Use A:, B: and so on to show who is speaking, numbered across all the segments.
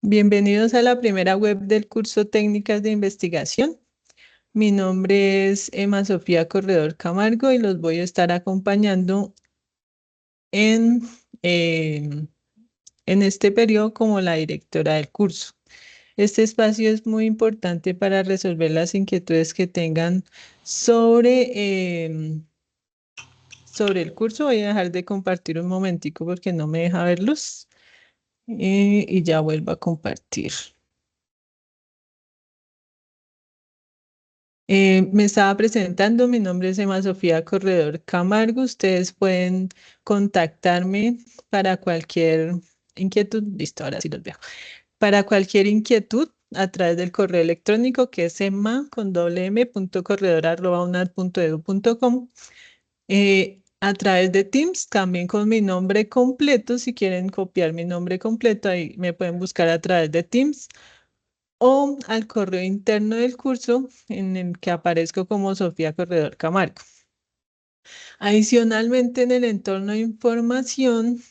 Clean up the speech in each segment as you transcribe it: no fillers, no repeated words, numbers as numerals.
A: Bienvenidos a la primera web del curso Técnicas de Investigación. Mi nombre es Emma Sofía Corredor Camargo y los voy a estar acompañando en, eh, en este periodo como la directora del curso. Este espacio es muy importante para resolver las inquietudes que tengan sobre el curso. Voy a dejar de compartir un momentico porque no me deja verlos y ya vuelvo a compartir. Me estaba presentando, mi nombre es Emma Sofía Corredor Camargo. Ustedes pueden contactarme para cualquier inquietud. Listo, ahora sí los veo. Para cualquier inquietud a través del correo electrónico que es emma.corredor@unad.edu.com. A través de Teams, también con mi nombre completo. Si quieren copiar mi nombre completo, ahí me pueden buscar a través de Teams o al correo interno del curso en el que aparezco como Sofía Corredor Camargo. Adicionalmente, en el entorno de información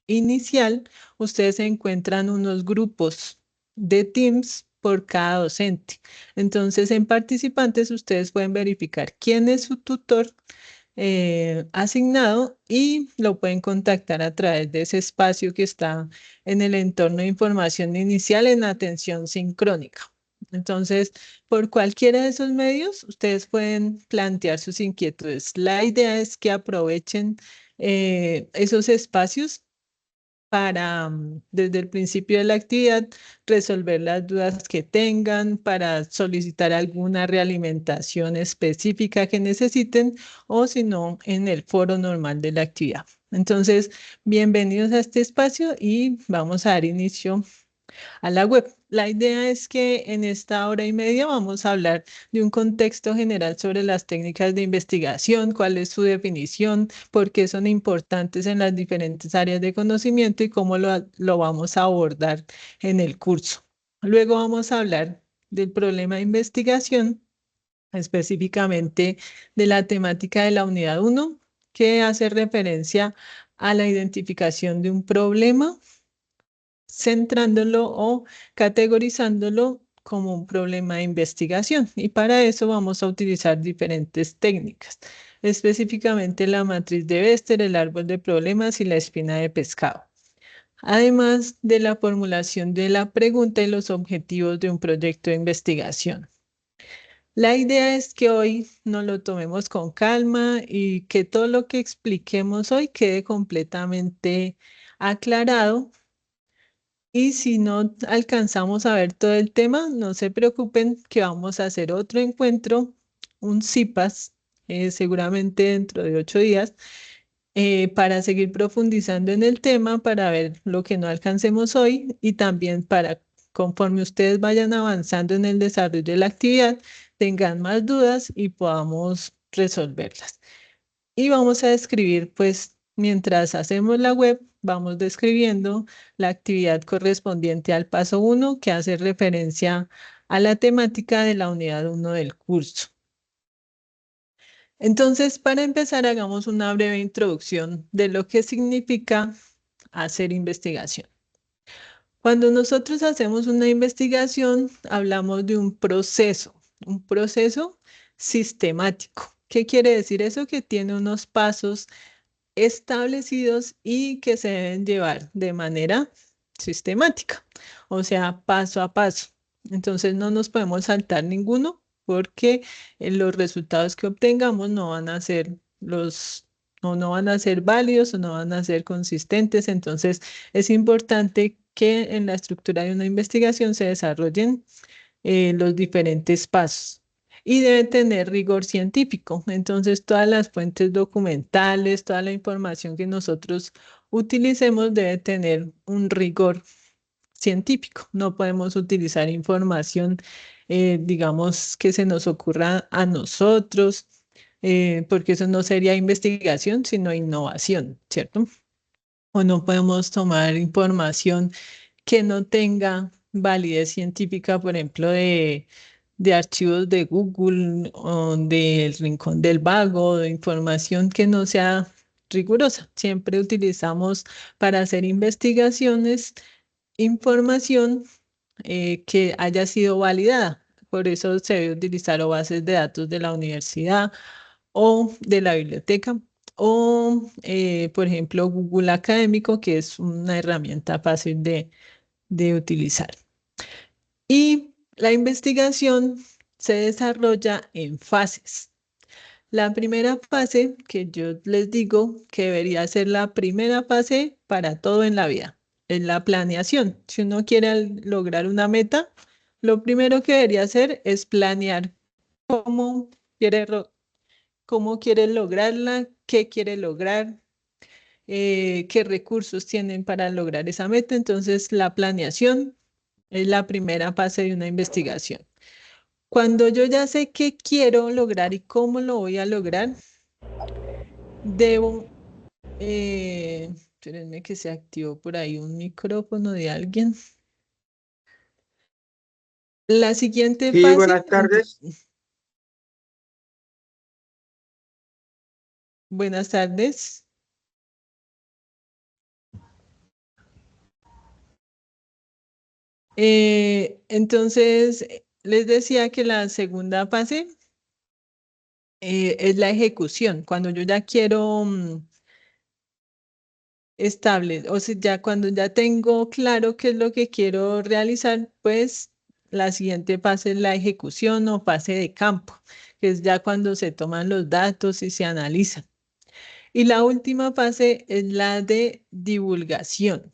A: inicial, ustedes encuentran unos grupos de Teams por cada docente. Entonces, en participantes, ustedes pueden verificar quién es su tutor asignado y lo pueden contactar a través de ese espacio que está en el entorno de información inicial en atención sincrónica. Entonces, por cualquiera de esos medios, ustedes pueden plantear sus inquietudes. La idea es que aprovechen esos espacios para, desde el principio de la actividad, resolver las dudas que tengan, para solicitar alguna realimentación específica que necesiten o si no, en el foro normal de la actividad. Entonces, bienvenidos a este espacio y vamos a dar inicio a la web. La idea es que en esta hora y media vamos a hablar de un contexto general sobre las técnicas de investigación, cuál es su definición, por qué son importantes en las diferentes áreas de conocimiento y cómo lo vamos a abordar en el curso. Luego vamos a hablar del problema de investigación, específicamente de la temática de la unidad 1, que hace referencia a la identificación de un problema centrándolo o categorizándolo como un problema de investigación. Y para eso vamos a utilizar diferentes técnicas, específicamente la matriz de Bester, el árbol de problemas y la espina de pescado. Además de la formulación de la pregunta y los objetivos de un proyecto de investigación. La idea es que hoy nos lo tomemos con calma y que todo lo que expliquemos hoy quede completamente aclarado y si no alcanzamos a ver todo el tema, no se preocupen que vamos a hacer otro encuentro, un CIPAS, seguramente dentro de 8 días, para seguir profundizando en el tema, para ver lo que no alcancemos hoy y también para, conforme ustedes vayan avanzando en el desarrollo de la actividad, tengan más dudas y podamos resolverlas. Y vamos a describir, pues, mientras hacemos la web, vamos describiendo la actividad correspondiente al paso 1, que hace referencia a la temática de la unidad 1 del curso. Entonces, para empezar, hagamos una breve introducción de lo que significa hacer investigación. Cuando nosotros hacemos una investigación, hablamos de un proceso sistemático. ¿Qué quiere decir eso? Que tiene unos pasos establecidos y que se deben llevar de manera sistemática, o sea, paso a paso. Entonces no nos podemos saltar ninguno porque los resultados que obtengamos no van a ser o no van a ser válidos o no van a ser consistentes. Entonces es importante que en la estructura de una investigación se desarrollen los diferentes pasos y debe tener rigor científico. Entonces, todas las fuentes documentales, toda la información que nosotros utilicemos debe tener un rigor científico. No podemos utilizar información, digamos, que se nos ocurra a nosotros, porque eso no sería investigación, sino innovación, ¿cierto? O no podemos tomar información que no tenga validez científica, por ejemplo, de archivos de Google o del Rincón del Vago, de información que no sea rigurosa. Siempre utilizamos para hacer investigaciones información que haya sido validada. Por eso se debe utilizar o bases de datos de la universidad o de la biblioteca o, por ejemplo, Google Académico, que es una herramienta fácil de utilizar. Y la investigación se desarrolla en fases. La primera fase, que yo les digo que debería ser la primera fase para todo en la vida, es la planeación. Si uno quiere lograr una meta, lo primero que debería hacer es planear cómo quiere, cómo quiere lograrla, qué quiere lograr, qué recursos tienen para lograr esa meta. Entonces, la planeación es la primera fase de una investigación. Cuando yo ya sé qué quiero lograr y cómo lo voy a lograr, debo, espérenme que se activó por ahí un micrófono de alguien. La siguiente
B: Sí,
A: fase,
B: buenas tardes.
A: buenas tardes. Entonces, les decía que la segunda fase es la ejecución. Cuando yo ya quiero estable, o sea, ya cuando ya tengo claro qué es lo que quiero realizar, pues la siguiente fase es la ejecución o fase de campo, que es ya cuando se toman los datos y se analizan. Y la última fase es la de divulgación.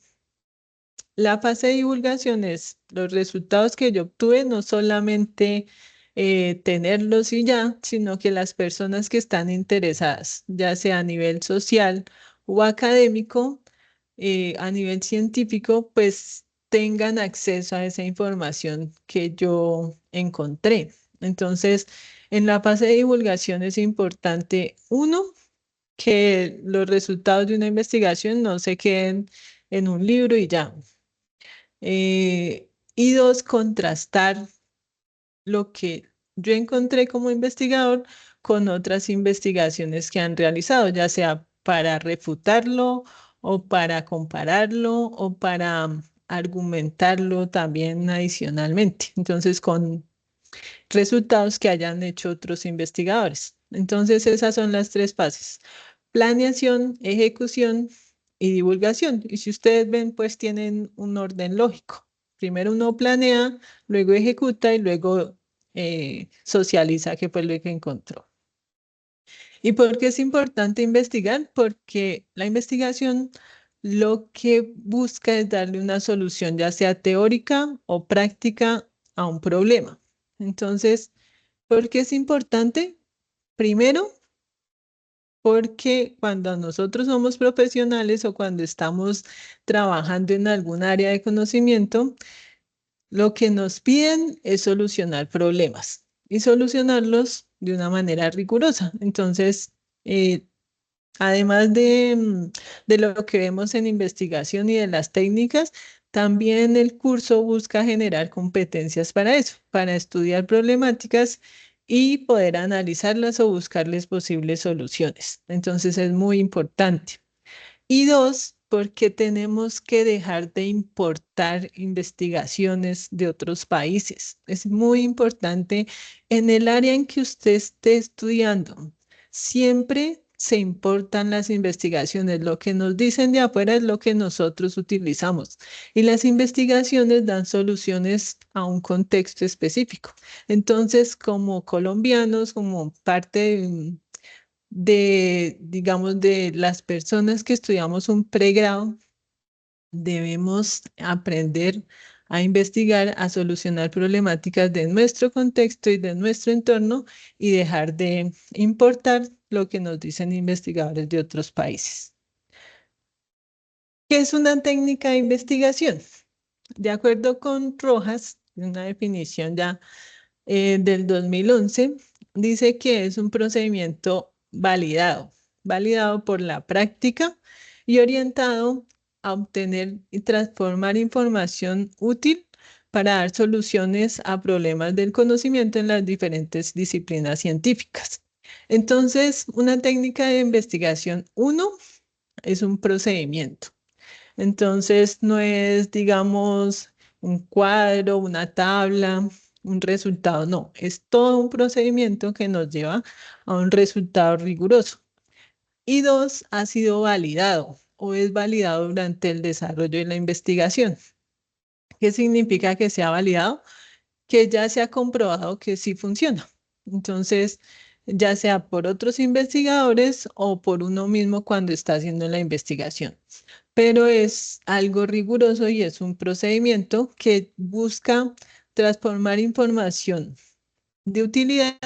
A: La fase de divulgación es los resultados que yo obtuve, no solamente tenerlos y ya, sino que las personas que están interesadas, ya sea a nivel social o académico, a nivel científico, pues tengan acceso a esa información que yo encontré. Entonces, en la fase de divulgación es importante, uno, que los resultados de una investigación no se queden en un libro y ya. Y dos, contrastar lo que yo encontré como investigador con otras investigaciones que han realizado, ya sea para refutarlo o para compararlo o para argumentarlo también adicionalmente. Entonces, con resultados que hayan hecho otros investigadores. Entonces, esas son las tres fases: planeación, ejecución y divulgación. Y si ustedes ven, pues tienen un orden lógico. Primero uno planea, luego ejecuta y luego socializa qué fue lo que encontró. ¿Y por qué es importante investigar? Porque la investigación lo que busca es darle una solución, ya sea teórica o práctica, a un problema. Entonces, ¿por qué es importante? Primero, porque cuando nosotros somos profesionales o cuando estamos trabajando en algún área de conocimiento, lo que nos piden es solucionar problemas y solucionarlos de una manera rigurosa. Entonces, eh, además de lo que vemos en investigación y de las técnicas, también el curso busca generar competencias para eso, para estudiar problemáticas y poder analizarlas o buscarles posibles soluciones. Entonces es muy importante. Y dos, porque tenemos que dejar de importar investigaciones de otros países. Es muy importante en el área en que usted esté estudiando. Siempre se importan las investigaciones. Lo que nos dicen de afuera es lo que nosotros utilizamos. Y las investigaciones dan soluciones a un contexto específico. Entonces, como colombianos, como parte digamos, de las personas que estudiamos un pregrado, debemos aprender a investigar, a solucionar problemáticas de nuestro contexto y de nuestro entorno y dejar de importar lo que nos dicen investigadores de otros países. ¿Qué es una técnica de investigación? De acuerdo con Rojas, una definición ya del 2011, dice que es un procedimiento validado por la práctica y orientado a obtener y transformar información útil para dar soluciones a problemas del conocimiento en las diferentes disciplinas científicas. Entonces, una técnica de investigación, uno, es un procedimiento. Entonces, no es, digamos, un cuadro, una tabla, un resultado, no, es todo un procedimiento que nos lleva a un resultado riguroso. Y dos, ha sido validado o es validado durante el desarrollo de la investigación. ¿Qué significa que sea validado? Que ya se ha comprobado que sí funciona. Entonces, ya sea por otros investigadores o por uno mismo cuando está haciendo la investigación. Pero es algo riguroso y es un procedimiento que busca transformar información de utilidad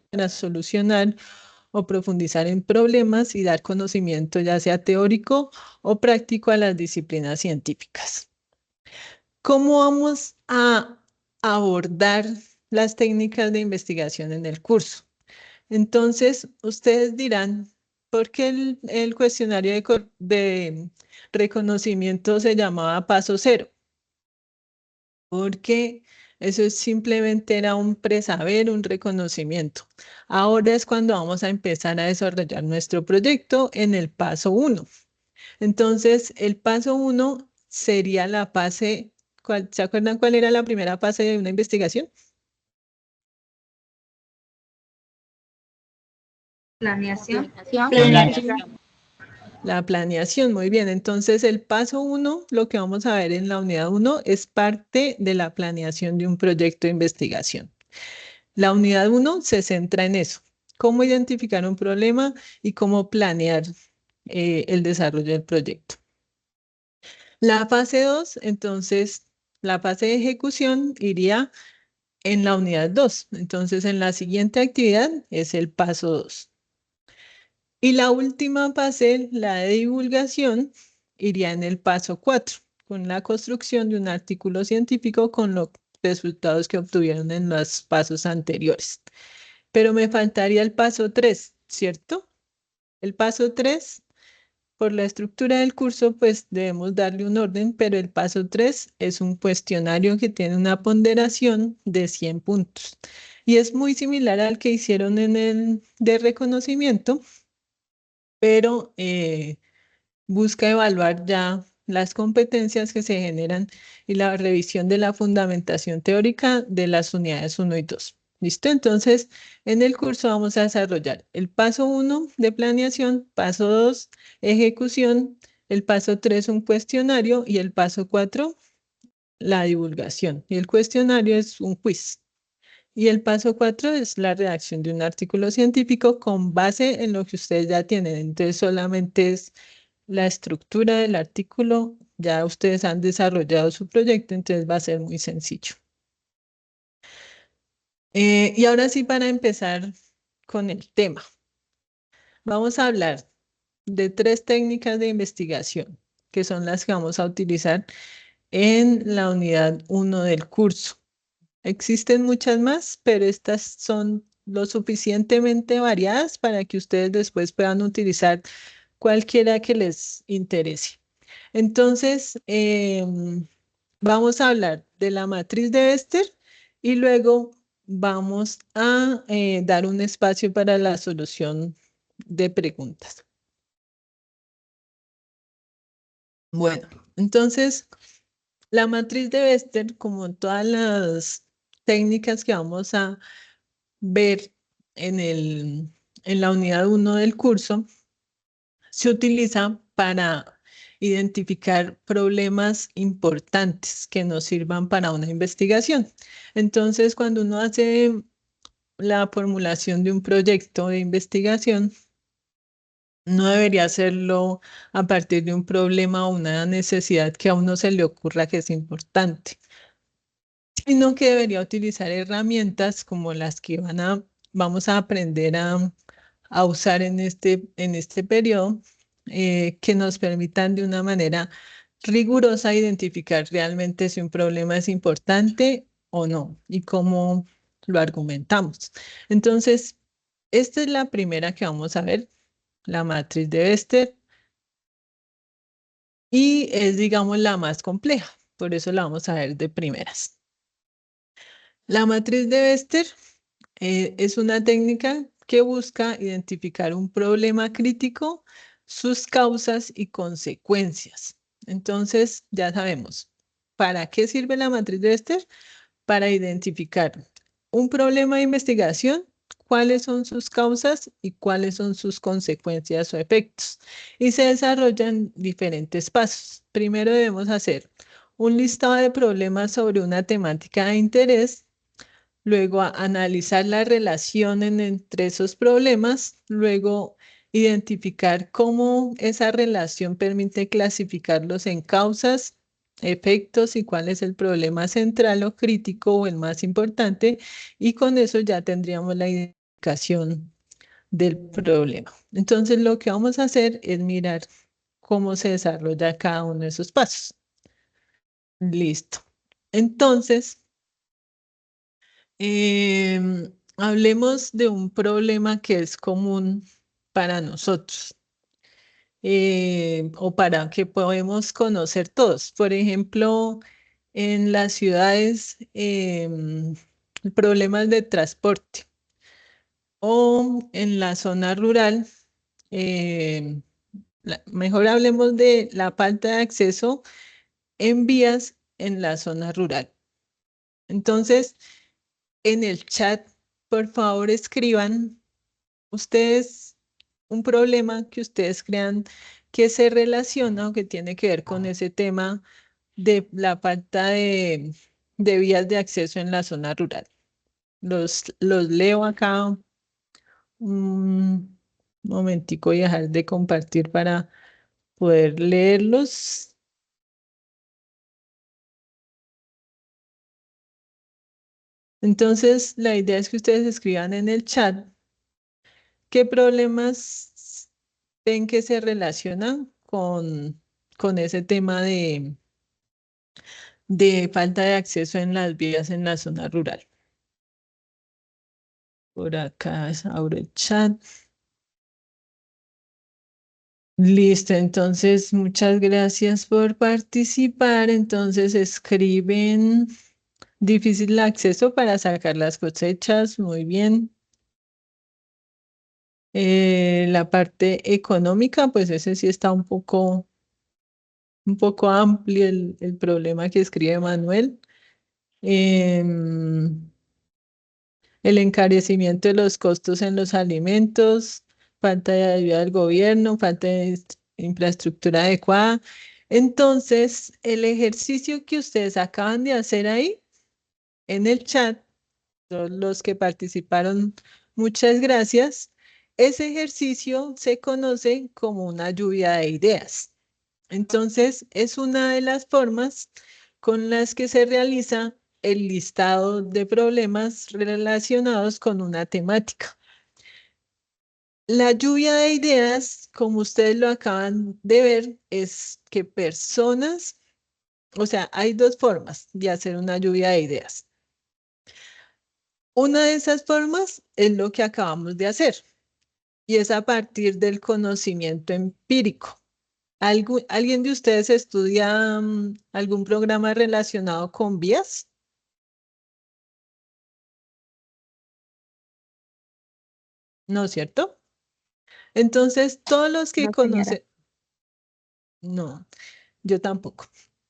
A: para solucionar o profundizar en problemas y dar conocimiento ya sea teórico o práctico a las disciplinas científicas. ¿Cómo vamos a abordar las técnicas de investigación en el curso? Entonces, ustedes dirán, ¿por qué el cuestionario de reconocimiento se llamaba paso cero? Porque eso simplemente era un presaber, un reconocimiento. Ahora es cuando vamos a empezar a desarrollar nuestro proyecto en el paso uno. Entonces, el paso uno sería la fase, ¿se acuerdan cuál era la primera fase de una investigación?
B: Planeación.
C: Planeación.
A: La planeación, muy bien. Entonces, el paso uno, lo que vamos a ver en la unidad uno, es parte de la planeación de un proyecto de investigación. La unidad uno se centra en eso, cómo identificar un problema y cómo planear el desarrollo del proyecto. La fase 2, entonces, la fase de ejecución iría en la unidad 2. Entonces, en la siguiente actividad es el paso 2. Y la última fase, la de divulgación, iría en el paso 4, con la construcción de un artículo científico con los resultados que obtuvieron en los pasos anteriores. Pero me faltaría el paso 3, ¿cierto? El paso 3, por la estructura del curso, pues debemos darle un orden, pero el paso 3 es un cuestionario que tiene una ponderación de 100 puntos. Y es muy similar al que hicieron en el de reconocimiento, pero busca evaluar ya las competencias que se generan y la revisión de la fundamentación teórica de las unidades 1 y 2. ¿Listo? Entonces, en el curso vamos a desarrollar el paso 1 de planeación, paso 2, ejecución, el paso 3, un cuestionario y el paso 4, la divulgación. Y el cuestionario es un quiz. Y el paso 4 es la redacción de un artículo científico con base en lo que ustedes ya tienen. Entonces, solamente es la estructura del artículo, ya ustedes han desarrollado su proyecto, entonces va a ser muy sencillo. Y ahora sí, para empezar con el tema, vamos a hablar de 3 técnicas de investigación, que son las que vamos a utilizar en la unidad 1 del curso. Existen muchas más, pero estas son lo suficientemente variadas para que ustedes después puedan utilizar cualquiera que les interese. Entonces, vamos a hablar de la matriz de Bester y luego vamos a dar un espacio para la solución de preguntas. Bueno, entonces, la matriz de Bester, como todas las técnicas que vamos a ver en la unidad 1 del curso, se utiliza para identificar problemas importantes que nos sirvan para una investigación. Entonces, cuando uno hace la formulación de un proyecto de investigación, no debería hacerlo a partir de un problema o una necesidad que a uno se le ocurra que es importante, sino que debería utilizar herramientas como las que vamos a aprender a usar en este periodo, que nos permitan de una manera rigurosa identificar realmente si un problema es importante o no y cómo lo argumentamos. Entonces, esta es la primera que vamos a ver, la matriz de Bester, y es, digamos, la más compleja, por eso la vamos a ver de primeras. La matriz de Bester es una técnica que busca identificar un problema crítico, sus causas y consecuencias. Entonces, ya sabemos, ¿para qué sirve la matriz de Bester? Para identificar un problema de investigación, cuáles son sus causas y cuáles son sus consecuencias o efectos. Y se desarrollan diferentes pasos. Primero debemos hacer un listado de problemas sobre una temática de interés, luego analizar la relación entre esos problemas, luego identificar cómo esa relación permite clasificarlos en causas, efectos y cuál es el problema central o crítico o el más importante, y con eso ya tendríamos la identificación del problema. Entonces, lo que vamos a hacer es mirar cómo se desarrolla cada uno de esos pasos. Listo. Entonces, hablemos de un problema que es común para nosotros, o para que podemos conocer todos. Por ejemplo, en las ciudades, problemas de transporte, o en la zona rural, em, mejor hablemos de la falta de acceso en vías en la zona rural. Entonces, en el chat, por favor, escriban ustedes un problema que ustedes crean que se relaciona o que tiene que ver con ese tema de la falta de vías de acceso en la zona rural. Los leo acá un momentico y dejar de compartir para poder leerlos. Entonces, la idea es que ustedes escriban en el chat qué problemas ven que se relacionan con ese tema de falta de acceso en las vías en la zona rural. Por acá abro el chat. Listo, entonces muchas gracias por participar. Entonces escriben difícil el acceso para sacar las cosechas. Muy bien. La parte económica, pues ese sí está un poco amplio el problema que escribe Manuel. Em, el encarecimiento de los costos en los alimentos, falta de ayuda del gobierno, falta de infraestructura adecuada. Entonces, el ejercicio que ustedes acaban de hacer ahí en el chat, todos los que participaron, muchas gracias. Ese ejercicio se conoce como una lluvia de ideas. Entonces, es una de las formas con las que se realiza el listado de problemas relacionados con una temática. La lluvia de ideas, como ustedes lo acaban de ver, es que personas, o sea, hay dos formas de hacer una lluvia de ideas. Una de esas formas es lo que acabamos de hacer y es a partir del conocimiento empírico. ¿Alguien de ustedes estudia algún programa relacionado con vías? ¿No es cierto? Entonces, todos los que
B: No, señora.
A: conocen, no, yo tampoco.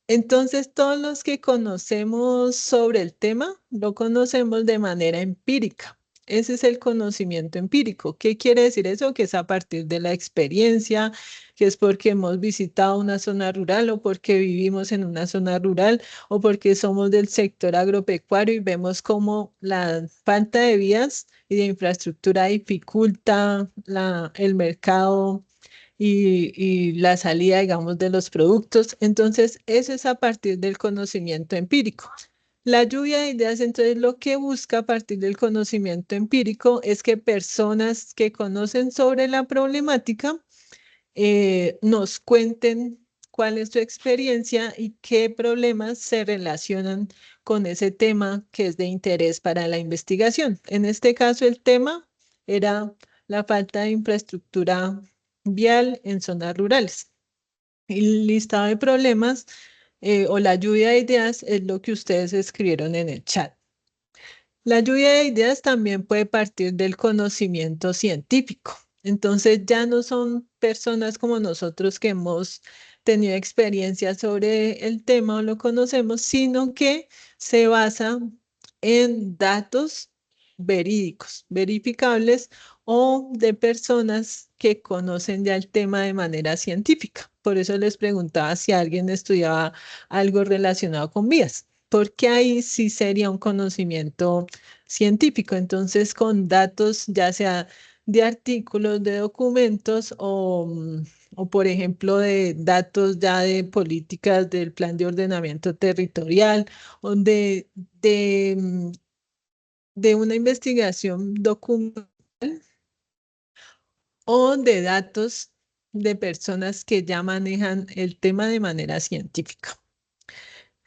A: Entonces, todos los que conocemos sobre el tema, lo conocemos de manera empírica. Ese es el conocimiento empírico. ¿Qué quiere decir eso? Que es a partir de la experiencia, que es porque hemos visitado una zona rural o porque vivimos en una zona rural o porque somos del sector agropecuario y vemos cómo la falta de vías y de infraestructura dificulta el mercado y la salida, digamos, de los productos. Entonces, eso es a partir del conocimiento empírico. La lluvia de ideas, entonces, lo que busca a partir del conocimiento empírico es que personas que conocen sobre la problemática nos cuenten cuál es su experiencia y qué problemas se relacionan con ese tema que es de interés para la investigación. En este caso, el tema era la falta de infraestructura vial en zonas rurales. El listado de problemas o la lluvia de ideas es lo que ustedes escribieron en el chat. La lluvia de ideas también puede partir del conocimiento científico. Entonces ya no son personas como nosotros que hemos tenido experiencia sobre el tema o lo conocemos, sino que se basa en datos verídicos, verificables o de personas que conocen ya el tema de manera científica. Por eso les preguntaba si alguien estudiaba algo relacionado con vías, porque ahí sí sería un conocimiento científico. Entonces, con datos ya sea de artículos, de documentos o por ejemplo, de datos ya de políticas del plan de ordenamiento territorial o de una investigación documental o de datos de personas que ya manejan el tema de manera científica.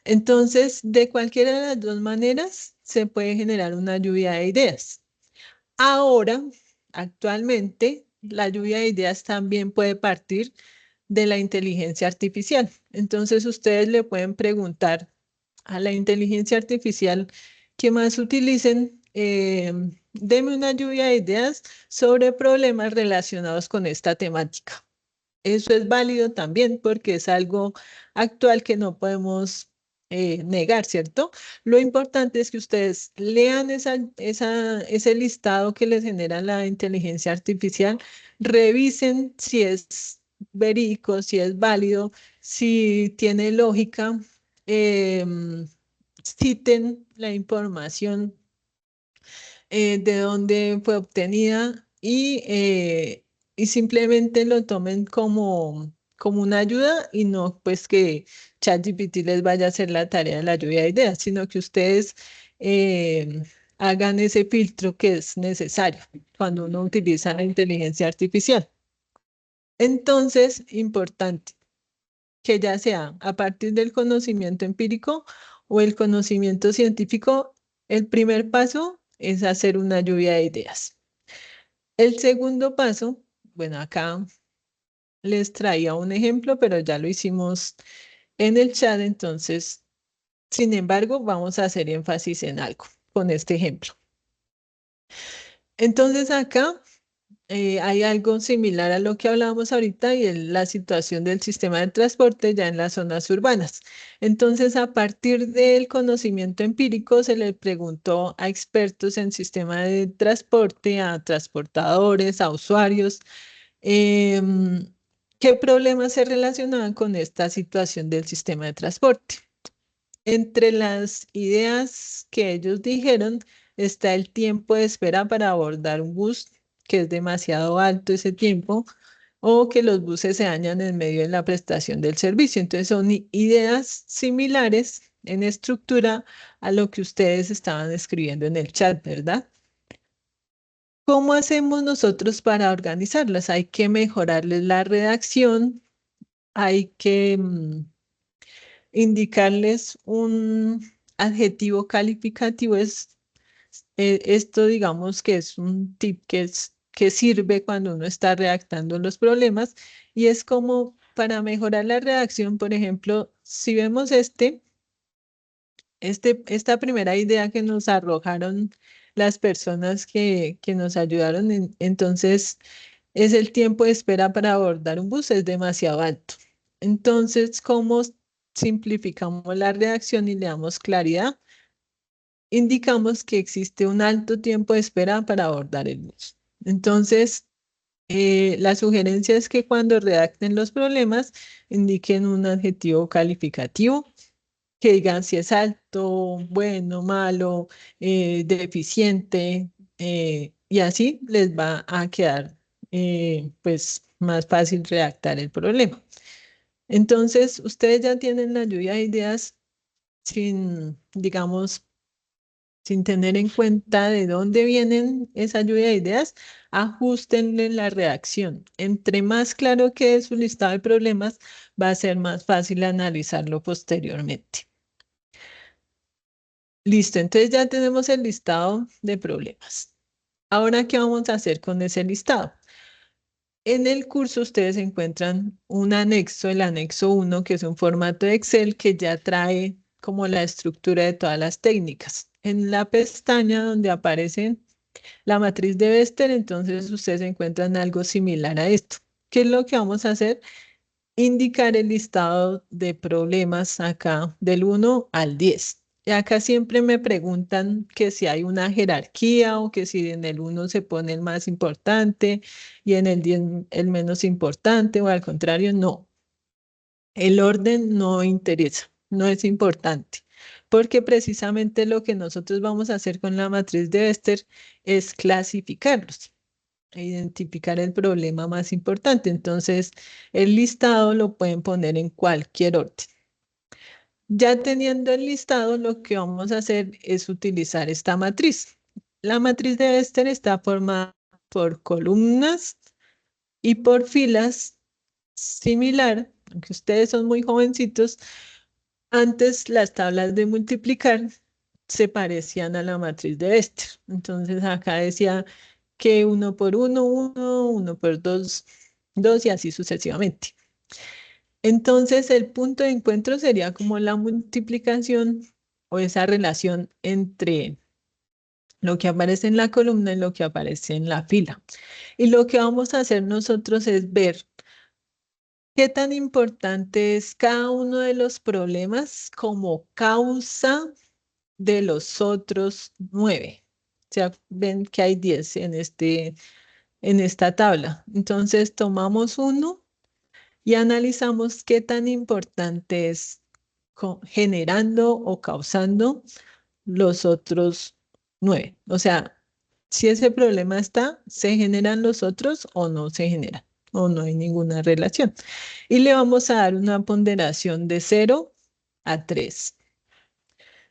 A: Entonces, de cualquiera de las dos maneras, se puede generar una lluvia de ideas. Ahora, actualmente, la lluvia de ideas también puede partir de la inteligencia artificial. Entonces, ustedes le pueden preguntar a la inteligencia artificial que más utilicen, deme una lluvia de ideas sobre problemas relacionados con esta temática. Eso es válido también porque es algo actual que no podemos negar, ¿cierto? Lo importante es que ustedes lean ese listado que les genera la inteligencia artificial, revisen si es verídico, si es válido, si tiene lógica, citen la información de dónde fue obtenida y simplemente lo tomen como una ayuda y no pues que ChatGPT les vaya a hacer la tarea de la lluvia de ideas, sino que ustedes eh, hagan ese filtro que es necesario cuando uno utiliza la inteligencia artificial. Entonces, importante que ya sea a partir del conocimiento empírico o el conocimiento científico, el primer paso es hacer una lluvia de ideas. El segundo paso, bueno, acá les traía un ejemplo, pero ya lo hicimos en el chat, entonces, sin embargo, vamos a hacer énfasis en algo con este ejemplo. Entonces, acá hay algo similar a lo que hablábamos ahorita y es la situación del sistema de transporte ya en las zonas urbanas. Entonces, a partir del conocimiento empírico, se le preguntó a expertos en sistema de transporte, a transportadores, a usuarios, em, qué problemas se relacionaban con esta situación del sistema de transporte. Entre las ideas que ellos dijeron está el tiempo de espera para abordar un bus, que es demasiado alto ese tiempo, o que los buses se dañan en medio de la prestación del servicio. Entonces son ideas similares en estructura a lo que ustedes estaban escribiendo en el chat, ¿verdad? ¿Cómo hacemos nosotros para organizarlas? Hay que mejorarles la redacción, hay que indicarles un adjetivo calificativo. Esto digamos que es un tip que sirve cuando uno está redactando los problemas y es como para mejorar la redacción, por ejemplo, si vemos esta primera idea que nos arrojaron las personas que nos ayudaron, entonces es el tiempo de espera para abordar un bus, es demasiado alto. Entonces, ¿cómo simplificamos la redacción y le damos claridad? Indicamos que existe un alto tiempo de espera para abordar el bus. Entonces, la sugerencia es que cuando redacten los problemas, indiquen un adjetivo calificativo que digan si es alto, bueno, malo, deficiente, y así les va a quedar pues más fácil redactar el problema. Entonces, ustedes ya tienen la lluvia de ideas sin, digamos, sin tener en cuenta de dónde vienen esa lluvia de ideas, ajustenle la redacción. Entre más claro quede su listado de problemas, va a ser más fácil analizarlo posteriormente. Listo, entonces ya tenemos el listado de problemas. Ahora, ¿qué vamos a hacer con ese listado? En el curso ustedes encuentran un anexo, el anexo 1, que es un formato de Excel que ya trae como la estructura de todas las técnicas. En la pestaña donde aparece la matriz de Bester, entonces ustedes encuentran algo similar a esto. ¿Qué es lo que vamos a hacer? indicar el listado de problemas acá del 1 al 10. Y acá siempre me preguntan que si hay una jerarquía o que si en el 1 se pone el más importante y en el 10 el menos importante o al contrario, no. El orden no interesa, no es importante, porque precisamente lo que nosotros vamos a hacer con la matriz de Bester es clasificarlos e identificar el problema más importante. Entonces, el listado lo pueden poner en cualquier orden. Ya teniendo el listado, lo que vamos a hacer es utilizar esta matriz. La matriz de Bester está formada por columnas y por filas similar, aunque ustedes son muy jovencitos, antes las tablas de multiplicar se parecían a la matriz de Bester. Entonces acá decía que 1 por 1, 1, 1 por 2, 2 y así sucesivamente. Entonces el punto de encuentro sería como la multiplicación o esa relación entre lo que aparece en la columna y lo que aparece en la fila. Y lo que vamos a hacer nosotros es ver qué tan importante es cada uno de los problemas como causa de los otros 9. O sea, ven que hay 10 en esta tabla. Entonces tomamos uno y analizamos qué tan importante es generando o causando los otros 9. O sea, si ese problema está, ¿se generan los otros o no se generan? O no hay ninguna relación. Y le vamos a dar una ponderación de 0 a 3.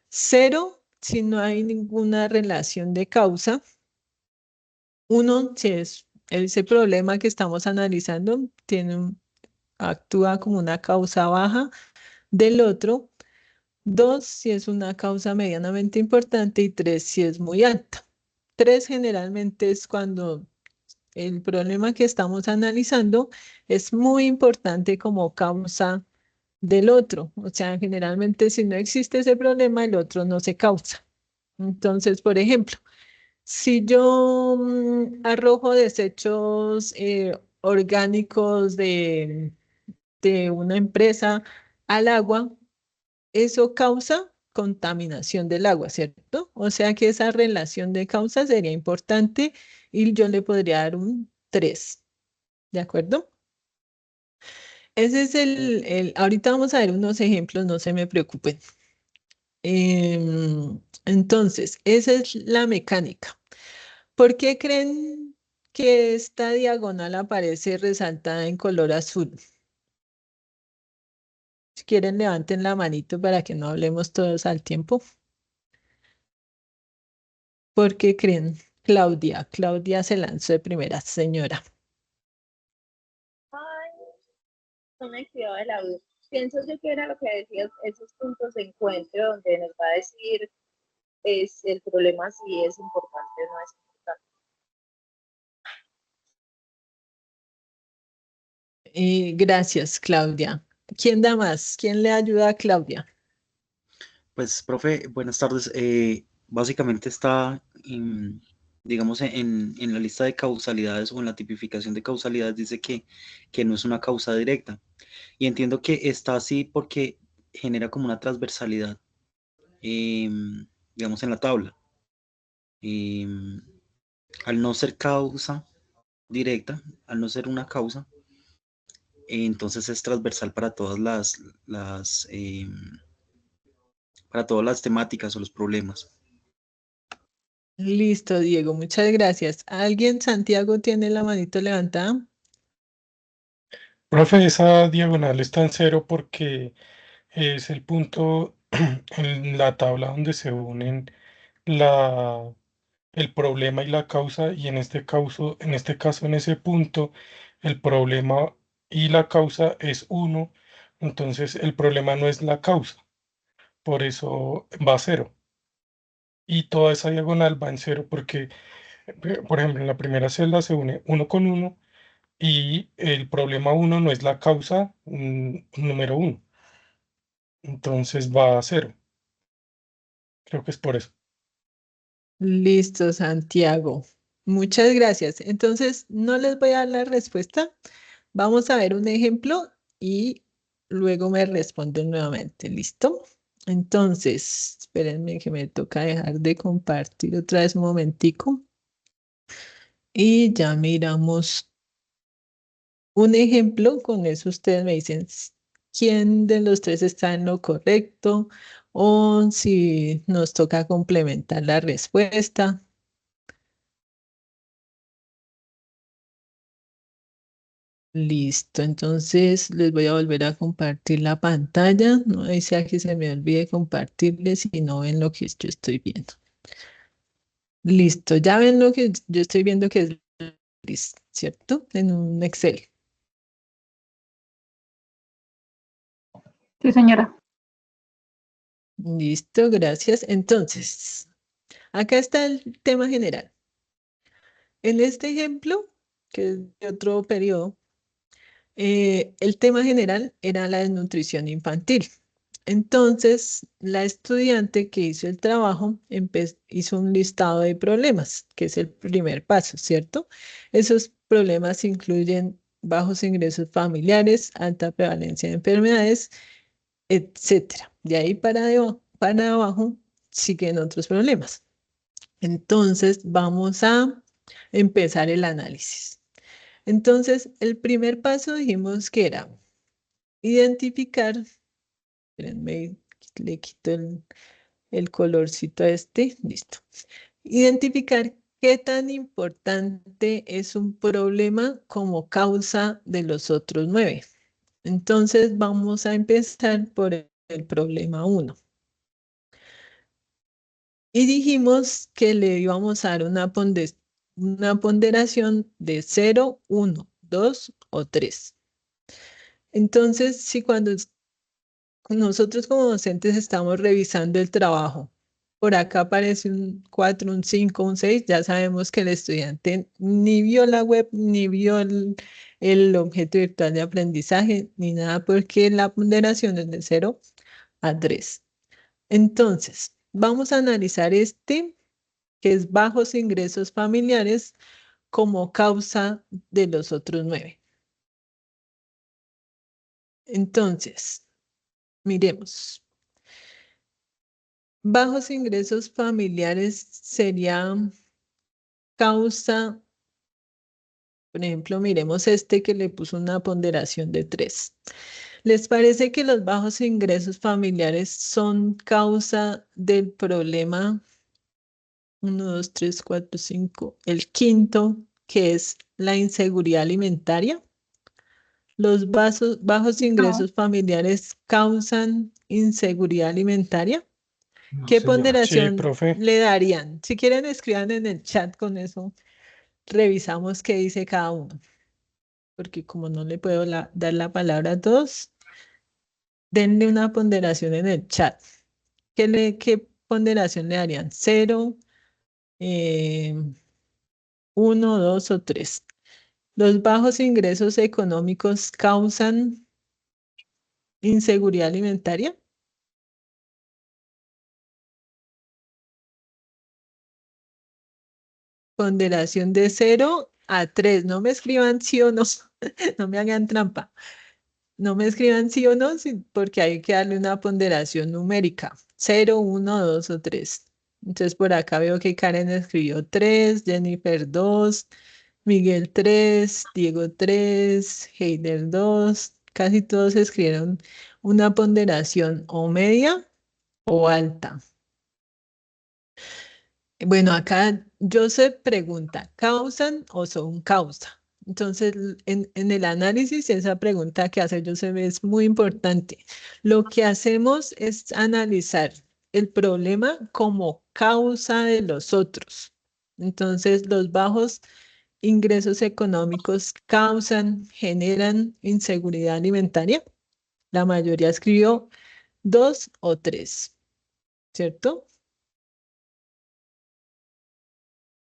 A: 0 si no hay ninguna relación de causa. 1 si es ese problema que estamos analizando, actúa como una causa baja del otro. 2 si es una causa medianamente importante y 3 si es muy alta. 3 generalmente es cuando el problema que estamos analizando es muy importante como causa del otro. O sea, generalmente si no existe ese problema, el otro no se causa. Entonces, por ejemplo, si yo arrojo desechos orgánicos de una empresa al agua, eso causa contaminación del agua, ¿cierto? O sea que esa relación de causa sería importante y yo le podría dar un 3, ¿de acuerdo? Ese es ahorita vamos a ver unos ejemplos, no se me preocupen. Entonces, esa es la mecánica. ¿Por qué creen que esta diagonal aparece resaltada en color azul? Si quieren, levanten la manito para que no hablemos todos al tiempo. ¿Por qué creen? Claudia se lanzó de primera, señora.
B: Ay, no me quedó de la duda. Pienso yo que era lo que decías, esos puntos de encuentro donde nos va a decir es el problema si es importante o no es importante.
A: Gracias, Claudia. ¿Quién da más? ¿Quién le ayuda a Claudia?
C: Pues, profe, buenas tardes. Básicamente está, digamos, en la lista de causalidades o en la tipificación de causalidades dice que no es una causa directa. Y entiendo que está así porque genera como una transversalidad, digamos, en la tabla. Em, Al no ser causa directa, al no ser una causa, entonces es transversal para para todas las temáticas o los problemas.
A: Listo, Diego, muchas gracias. ¿Alguien, Santiago, tiene la manito levantada?
D: Profe, esa diagonal está en cero porque es el punto en la tabla donde se unen la, el problema y la causa, y en este caso, en ese punto, el problema y la causa es uno, entonces el problema no es la causa, por eso va a cero. Y toda esa diagonal va en cero porque, por ejemplo, en la primera celda se une uno con uno y el problema uno no es la causa número uno. Entonces va a cero. Creo que es por eso.
A: Listo, Santiago. Muchas gracias. Entonces, no les voy a dar la respuesta. Vamos a ver un ejemplo y luego me responden nuevamente. ¿Listo? Entonces, espérenme que me toca dejar de compartir otra vez un momentico. Y ya miramos un ejemplo. Con eso ustedes me dicen quién de los tres está en lo correcto o si nos toca complementar la respuesta. Listo, entonces les voy a volver a compartir la pantalla. No sea que se me olvide compartirles si no ven lo que yo estoy viendo. Listo, ya ven lo que yo estoy viendo que es gris, ¿cierto? En un Excel.
E: Sí, señora.
A: Listo, gracias. Entonces, acá está el tema general. En este ejemplo, que es de otro periodo, el tema general era la desnutrición infantil. Entonces, la estudiante que hizo el trabajo hizo un listado de problemas, que es el primer paso, ¿cierto? Esos problemas incluyen bajos ingresos familiares, alta prevalencia de enfermedades, etcétera. De ahí para abajo siguen otros problemas. Entonces, vamos a empezar el análisis. Entonces, el primer paso dijimos que era identificar, espérenme, le quito el colorcito a este, listo. Identificar qué tan importante es un problema como causa de los otros 9. Entonces, vamos a empezar por el problema 1. Y dijimos que le íbamos a dar una ponderación de 0, 1, 2 o 3. Entonces, si cuando nosotros como docentes estamos revisando el trabajo, por acá aparece un 4, un 5, un 6, ya sabemos que el estudiante ni vio la web, ni vio el objeto virtual de aprendizaje, ni nada, porque la ponderación es de 0 a 3. Entonces, vamos a analizar este, que es bajos ingresos familiares, como causa de los otros 9. Entonces, miremos. Bajos ingresos familiares sería causa, por ejemplo, miremos este que le puso una ponderación de 3. ¿Les parece que los bajos ingresos familiares son causa del problema 1, 2, 3, 4, 5, el quinto, que es la inseguridad alimentaria? ¿Los bajos ingresos familiares causan inseguridad alimentaria?
D: No,
A: ¿Qué
D: señora. Sí,
A: ponderación
D: profe.
A: le darían? Si quieren, escriban en el chat, con eso revisamos qué dice cada uno. Porque como no le puedo dar la palabra a todos, denle una ponderación en el chat. ¿Qué ponderación le darían? ¿0, 1, 2 o 3? ¿Los bajos ingresos económicos causan inseguridad alimentaria? Ponderación de 0 a 3. No me escriban sí o no. No me hagan trampa. No me escriban sí o no, porque hay que darle una ponderación numérica. 0, 1, 2 o 3. Entonces por acá veo que Karen escribió 3, Jennifer 2, Miguel 3, Diego 3, Heider 2. Casi todos escribieron una ponderación o media o alta. Bueno, acá Joseph pregunta, ¿causan o son causa? Entonces, en el análisis, esa pregunta que hace Joseph es muy importante. Lo que hacemos es analizar el problema como causa de los otros. Entonces, los bajos ingresos económicos generan inseguridad alimentaria. La mayoría escribió 2 o 3, ¿cierto?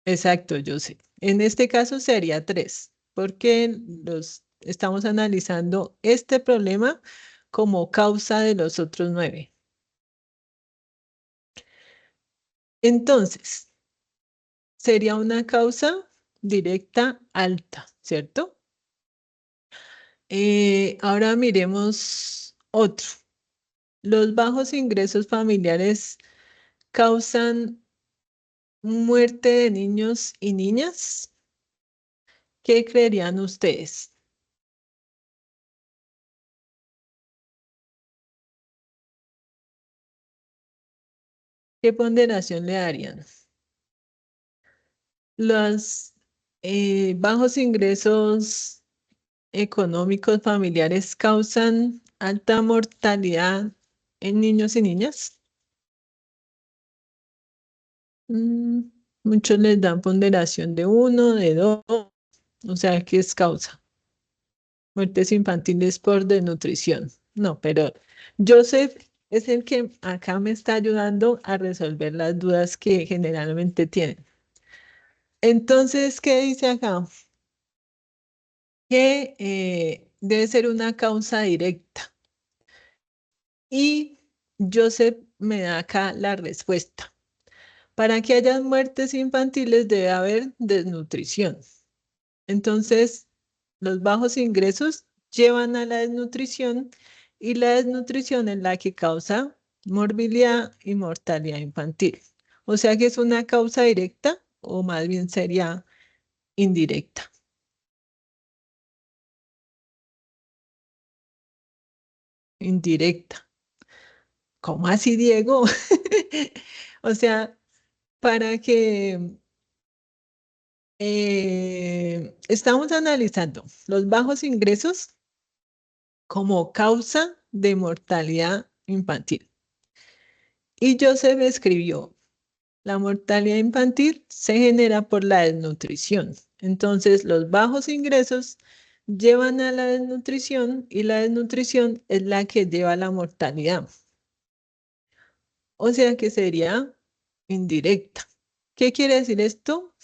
A: Exacto, yo sé. En este caso sería 3, porque estamos analizando este problema como causa de los otros 9. Entonces, sería una causa directa alta, ¿cierto? Ahora miremos otro. ¿Los bajos ingresos familiares causan muerte de niños y niñas? ¿Qué creerían ustedes? ¿Qué ponderación le darían? Los bajos ingresos económicos familiares causan alta mortalidad en niños y niñas. Mm, Muchos les dan ponderación de 1, de 2, o sea, ¿qué es causa? Muertes infantiles por desnutrición. No, pero Joseph es el que acá me está ayudando a resolver las dudas que generalmente tienen. Entonces, ¿qué dice acá? Que debe ser una causa directa. Y Joseph me da acá la respuesta. Para que haya muertes infantiles debe haber desnutrición. Entonces, los bajos ingresos llevan a la desnutrición y la desnutrición es la que causa morbilidad y mortalidad infantil. O sea que es una causa directa o más bien sería indirecta. Indirecta. ¿Cómo así, Diego? O sea, para que estamos analizando los bajos ingresos como causa de mortalidad infantil. Y Joseph escribió, la mortalidad infantil se genera por la desnutrición. Entonces, los bajos ingresos llevan a la desnutrición y la desnutrición es la que lleva a la mortalidad. O sea que sería indirecta. ¿Qué quiere decir esto?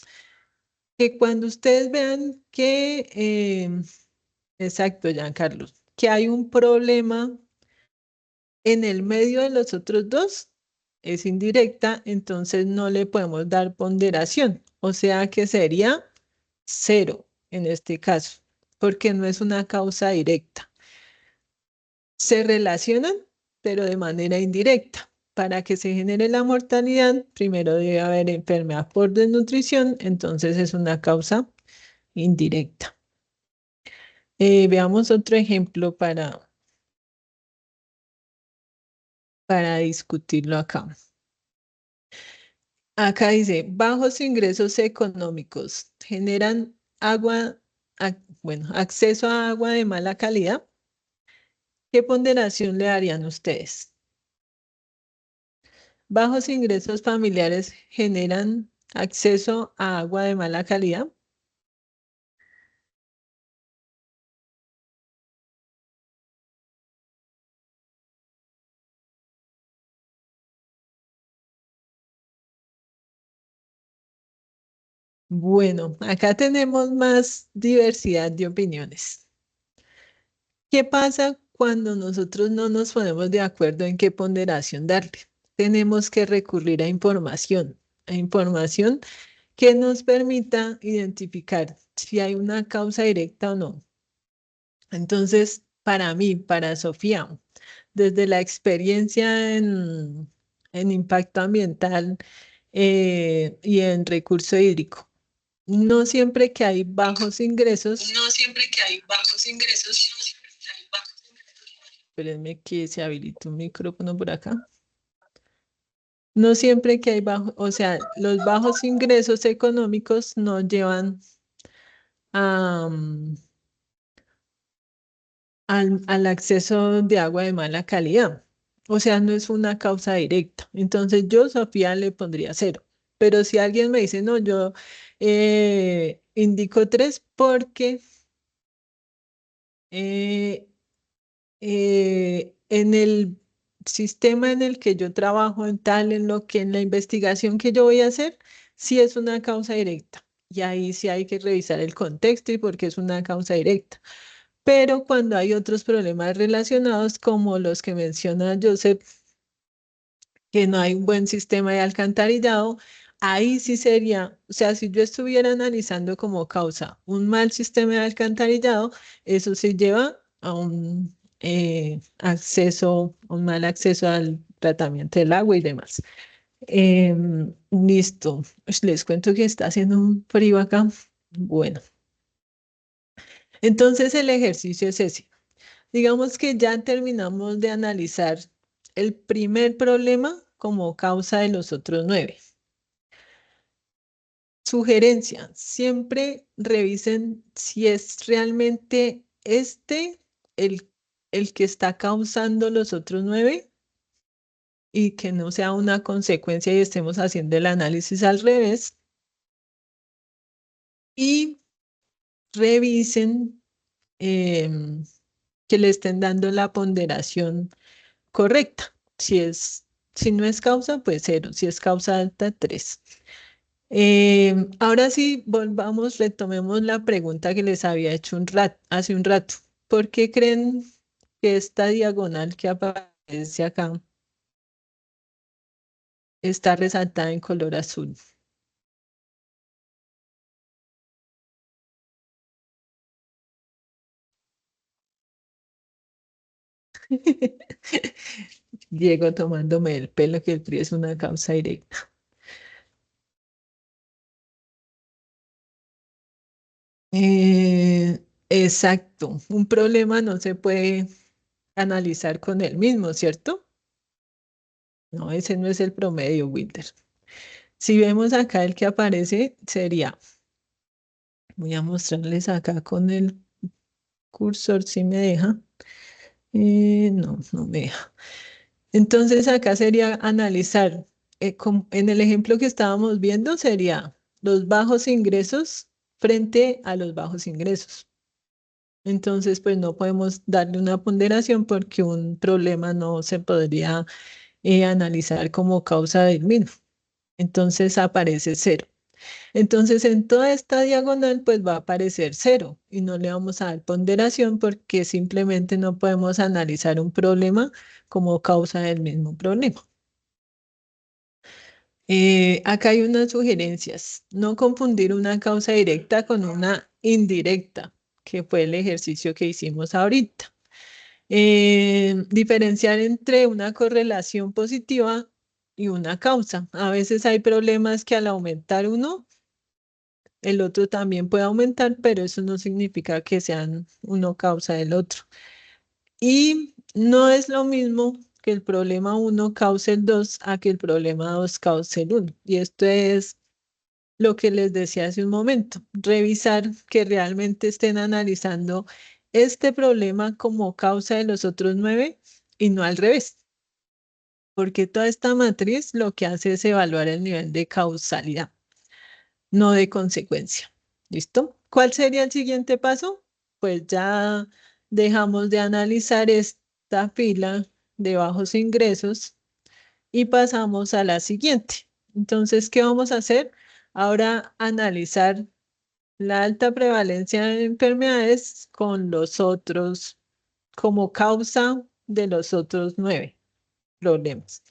A: Que cuando ustedes vean que, exacto, Carlos, que hay un problema en el medio de los otros dos, es indirecta, entonces no le podemos dar ponderación. O sea que sería 0 en este caso, porque no es una causa directa. Se relacionan, pero de manera indirecta. Para que se genere la mortalidad, primero debe haber enfermedad por desnutrición, entonces es una causa indirecta. Veamos otro ejemplo para discutirlo acá. Acá dice, bajos ingresos económicos generan acceso a agua de mala calidad. ¿Qué ponderación le darían ustedes? Bajos ingresos familiares generan acceso a agua de mala calidad. Bueno, acá tenemos más diversidad de opiniones. ¿Qué pasa cuando nosotros no nos ponemos de acuerdo en qué ponderación darle? Tenemos que recurrir a información que nos permita identificar si hay una causa directa o no. Entonces, para mí, para Sofía, desde la experiencia en impacto ambiental y en recurso hídrico, no siempre que hay bajos ingresos, espérenme que se habilite un micrófono por acá. No siempre que hay bajos, o sea, los bajos ingresos económicos no llevan a, al acceso de agua de mala calidad. O sea, no es una causa directa. Entonces yo, Sofía, le pondría 0. Pero si alguien me dice, no, yo indico 3 porque eh, en el sistema en el que yo trabajo, en la investigación que yo voy a hacer, sí es una causa directa. Y ahí sí hay que revisar el contexto y por qué es una causa directa. Pero cuando hay otros problemas relacionados, como los que menciona Joseph, que no hay un buen sistema de alcantarillado, ahí sí sería, o sea, si yo estuviera analizando como causa un mal sistema de alcantarillado, eso se lleva a un un mal acceso al tratamiento del agua y demás. Listo. Les cuento que está haciendo un frío acá. Bueno, entonces el ejercicio es ese. Digamos que ya terminamos de analizar el primer problema como causa de los otros 9. Sugerencia, siempre revisen si es realmente el, el que está causando los otros 9 y que no sea una consecuencia y estemos haciendo el análisis al revés. Y revisen que le estén dando la ponderación correcta. Si no es causa, pues 0. Si es causa alta, 3. Ahora sí, retomemos la pregunta que les había hecho hace un rato. ¿Por qué creen que esta diagonal que aparece acá está resaltada en color azul? Diego tomándome el pelo, que el frío es una causa directa. Exacto, un problema no se puede analizar con el mismo, ¿cierto? No, ese no es el promedio, Wilder. Si vemos acá el que aparece, sería, voy a mostrarles acá con el cursor si me deja. No, no me deja. Entonces acá sería analizar, en el ejemplo que estábamos viendo, sería los bajos ingresos frente a los bajos ingresos. Entonces, pues no podemos darle una ponderación porque un problema no se podría analizar como causa del mismo. Entonces aparece 0. Entonces en toda esta diagonal pues va a aparecer 0 y no le vamos a dar ponderación porque simplemente no podemos analizar un problema como causa del mismo problema. Acá hay unas sugerencias. No confundir una causa directa con una indirecta, que fue el ejercicio que hicimos ahorita. Diferenciar entre una correlación positiva y una causa. A veces hay problemas que al aumentar uno, el otro también puede aumentar, pero eso no significa que sean uno causa del otro. Y no es lo mismo que el problema 1 cause el 2 a que el problema 2 cause el 1. Y esto es lo que les decía hace un momento, revisar que realmente estén analizando este problema como causa de los otros 9 y no al revés, porque toda esta matriz lo que hace es evaluar el nivel de causalidad, no de consecuencia. ¿Listo? ¿Cuál sería el siguiente paso? Pues ya dejamos de analizar esta fila de bajos ingresos y pasamos a la siguiente. Entonces, ¿qué vamos a hacer? Ahora analizar la alta prevalencia de enfermedades con los otros, como causa de los otros 9 problemas.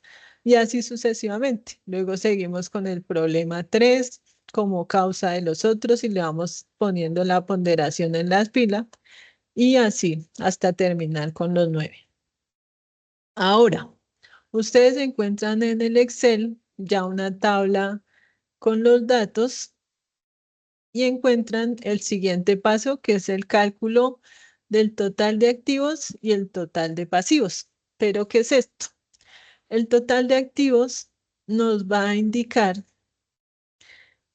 A: Y así sucesivamente. Luego seguimos con el problema 3 como causa de los otros y le vamos poniendo la ponderación en las pilas y así hasta terminar con los 9. Ahora, ustedes encuentran en el Excel ya una tabla con los datos y encuentran el siguiente paso, que es el cálculo del total de activos y el total de pasivos. ¿Pero qué es esto? El total de activos nos va a indicar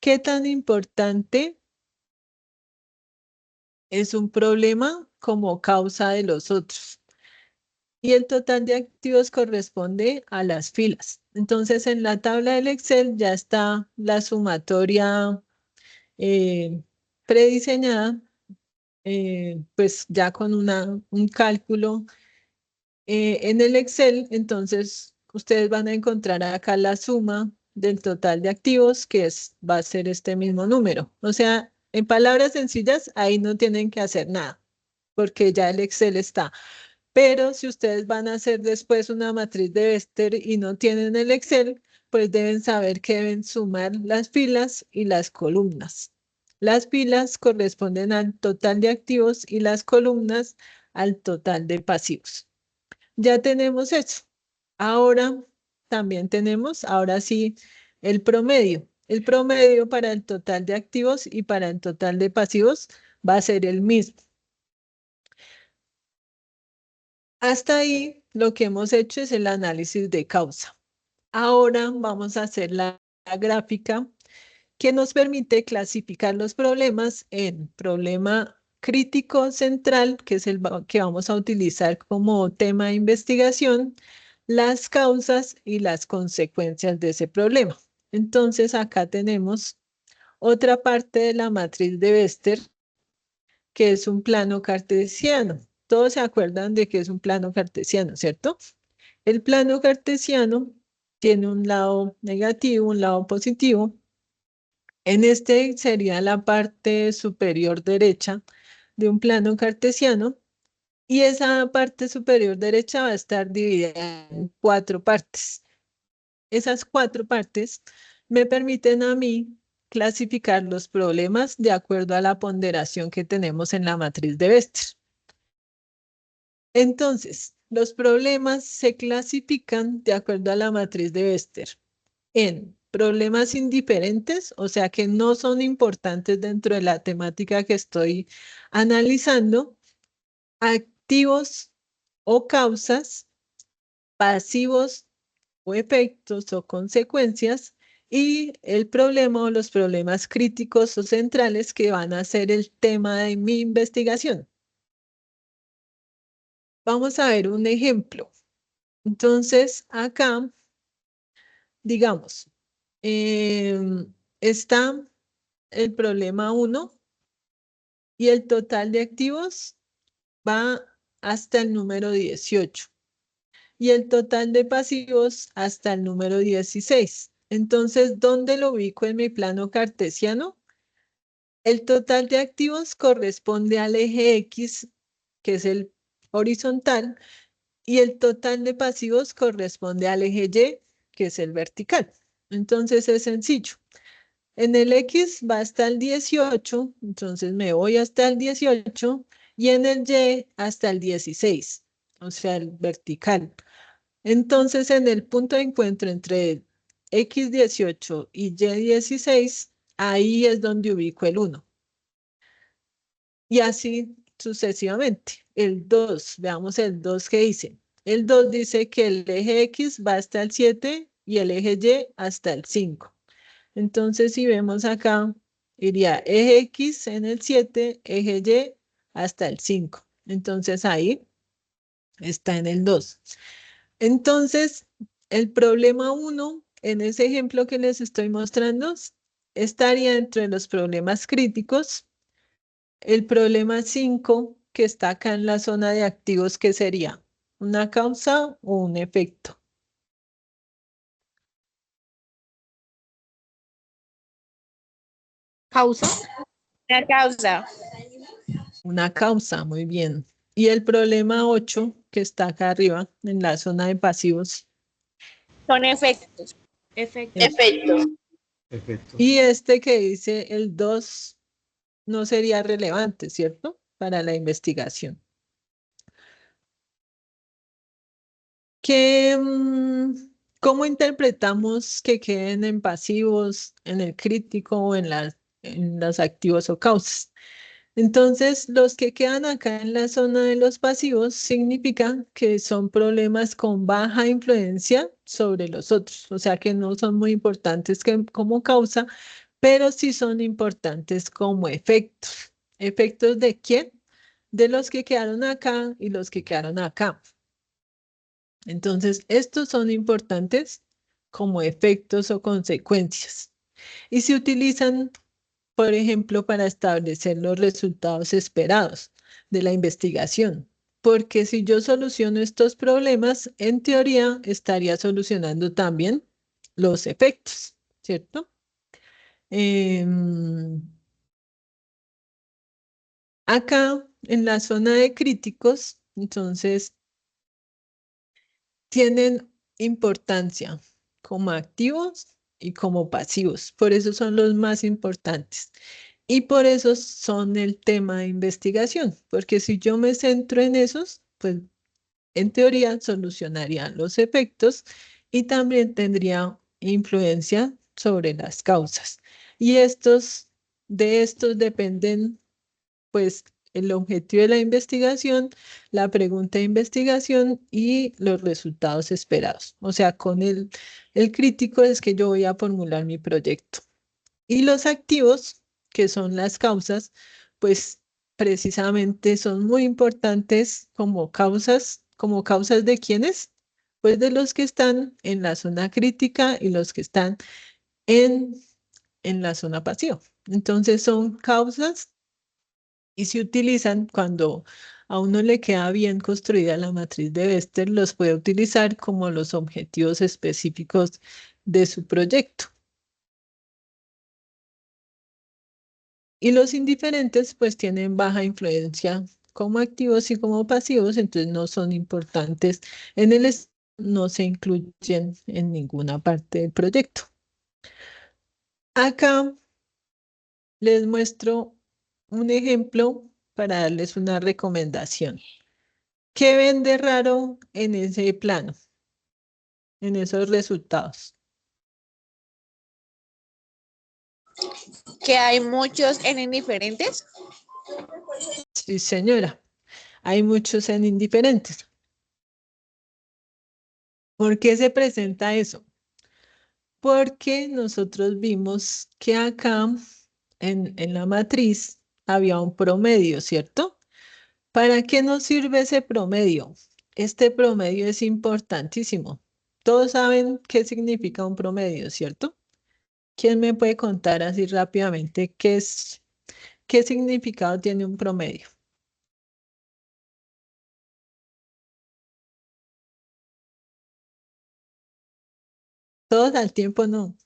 A: qué tan importante es un problema como causa de los otros. Y el total de activos corresponde a las filas. Entonces, en la tabla del Excel ya está la sumatoria prediseñada, pues ya con un cálculo en el Excel. Entonces, ustedes van a encontrar acá la suma del total de activos, que va a ser este mismo número. O sea, en palabras sencillas, ahí no tienen que hacer nada, porque ya el Excel está. Pero si ustedes van a hacer después una matriz de Vester y no tienen el Excel, pues deben saber que deben sumar las filas y las columnas. Las filas corresponden al total de activos y las columnas al total de pasivos. Ya tenemos eso. Ahora también tenemos, ahora sí, el promedio. El promedio para el total de activos y para el total de pasivos va a ser el mismo. Hasta ahí lo que hemos hecho es el análisis de causa. Ahora vamos a hacer la gráfica que nos permite clasificar los problemas en problema crítico central, que es el que vamos a utilizar como tema de investigación, las causas y las consecuencias de ese problema. Entonces acá tenemos otra parte de la matriz de Bester, que es un plano cartesiano. Todos se acuerdan de que es un plano cartesiano, ¿cierto? El plano cartesiano tiene un lado negativo, un lado positivo. En este sería la parte superior derecha de un plano cartesiano y esa parte superior derecha va a estar dividida en 4 partes. Esas 4 partes me permiten a mí clasificar los problemas de acuerdo a la ponderación que tenemos en la matriz de Bester. Entonces, los problemas se clasifican de acuerdo a la matriz de Bester en problemas indiferentes, o sea que no son importantes dentro de la temática que estoy analizando, activos o causas, pasivos o efectos o consecuencias, y el problema o los problemas críticos o centrales que van a ser el tema de mi investigación. Vamos a ver un ejemplo. Entonces, acá, digamos, está el problema 1 y el total de activos va hasta el número 18 y el total de pasivos hasta el número 16. Entonces, ¿dónde lo ubico en mi plano cartesiano? El total de activos corresponde al eje X, que es el horizontal, y el total de pasivos corresponde al eje Y, que es el vertical. Entonces es sencillo. En el X va hasta el 18, entonces me voy hasta el 18 y en el Y hasta el 16, o sea, el vertical. Entonces en el punto de encuentro entre X18 y Y16, ahí es donde ubico el 1. Y así sucesivamente. El 2, veamos el 2 que dice. El 2 dice que el eje X va hasta el 7 y el eje Y hasta el 5. Entonces, si vemos acá, iría eje X en el 7, eje Y hasta el 5. Entonces, ahí está en el 2. Entonces, el problema 1, en ese ejemplo que les estoy mostrando, estaría entre los problemas críticos. El problema 5, que está acá en la zona de activos, ¿qué sería? ¿Una causa o un efecto?
E: Causa.
B: Una causa.
A: Una causa, muy bien. Y el problema 8, que está acá arriba, en la zona de pasivos.
B: Son efectos.
E: Efecto.
B: Efectos.
A: Y este que dice el 2 no sería relevante, ¿cierto? Para la investigación. ¿Cómo interpretamos que queden en pasivos, en el crítico o en los activos o causas? Entonces, los que quedan acá en la zona de los pasivos significan que son problemas con baja influencia sobre los otros, o sea que no son muy importantes como causa, pero sí son importantes como efectos. ¿Efectos de quién? De los que quedaron acá y los que quedaron acá. Entonces, estos son importantes como efectos o consecuencias. Y se utilizan, por ejemplo, para establecer los resultados esperados de la investigación. Porque si yo soluciono estos problemas, en teoría estaría solucionando también los efectos, ¿cierto? Acá, en la zona de críticos, entonces, tienen importancia. como activos y como pasivos. Por eso son los más importantes. Y por eso son el tema de investigación, porque si yo me centro en esos, pues en teoría solucionaría los efectos y también tendría influencia sobre las causas. Y de estos dependen, pues, el objetivo de la investigación, la pregunta de investigación y los resultados esperados. O sea, con el crítico es que yo voy a formular mi proyecto. Y los activos, que son las causas, pues precisamente son muy importantes como causas de quiénes, pues de los que están en la zona crítica y los que están en, en la zona pasiva. Entonces son causas y se utilizan cuando a uno le queda bien construida la matriz de Bester, los puede utilizar como los objetivos específicos de su proyecto. Y los indiferentes pues tienen baja influencia como activos y como pasivos, entonces no son importantes en no se incluyen en ninguna parte del proyecto. Acá les muestro un ejemplo para darles una recomendación. ¿Qué ven de raro en ese plano, en esos resultados?
E: Que hay muchos en indiferentes.
A: Sí, señora, hay muchos en indiferentes. ¿Por qué se presenta eso? Porque nosotros vimos que acá en la matriz había un promedio, ¿cierto? ¿Para qué nos sirve ese promedio? Este promedio es importantísimo. Todos saben qué significa un promedio, ¿cierto? ¿Quién me puede contar así rápidamente qué significado tiene un promedio? Todos al tiempo no.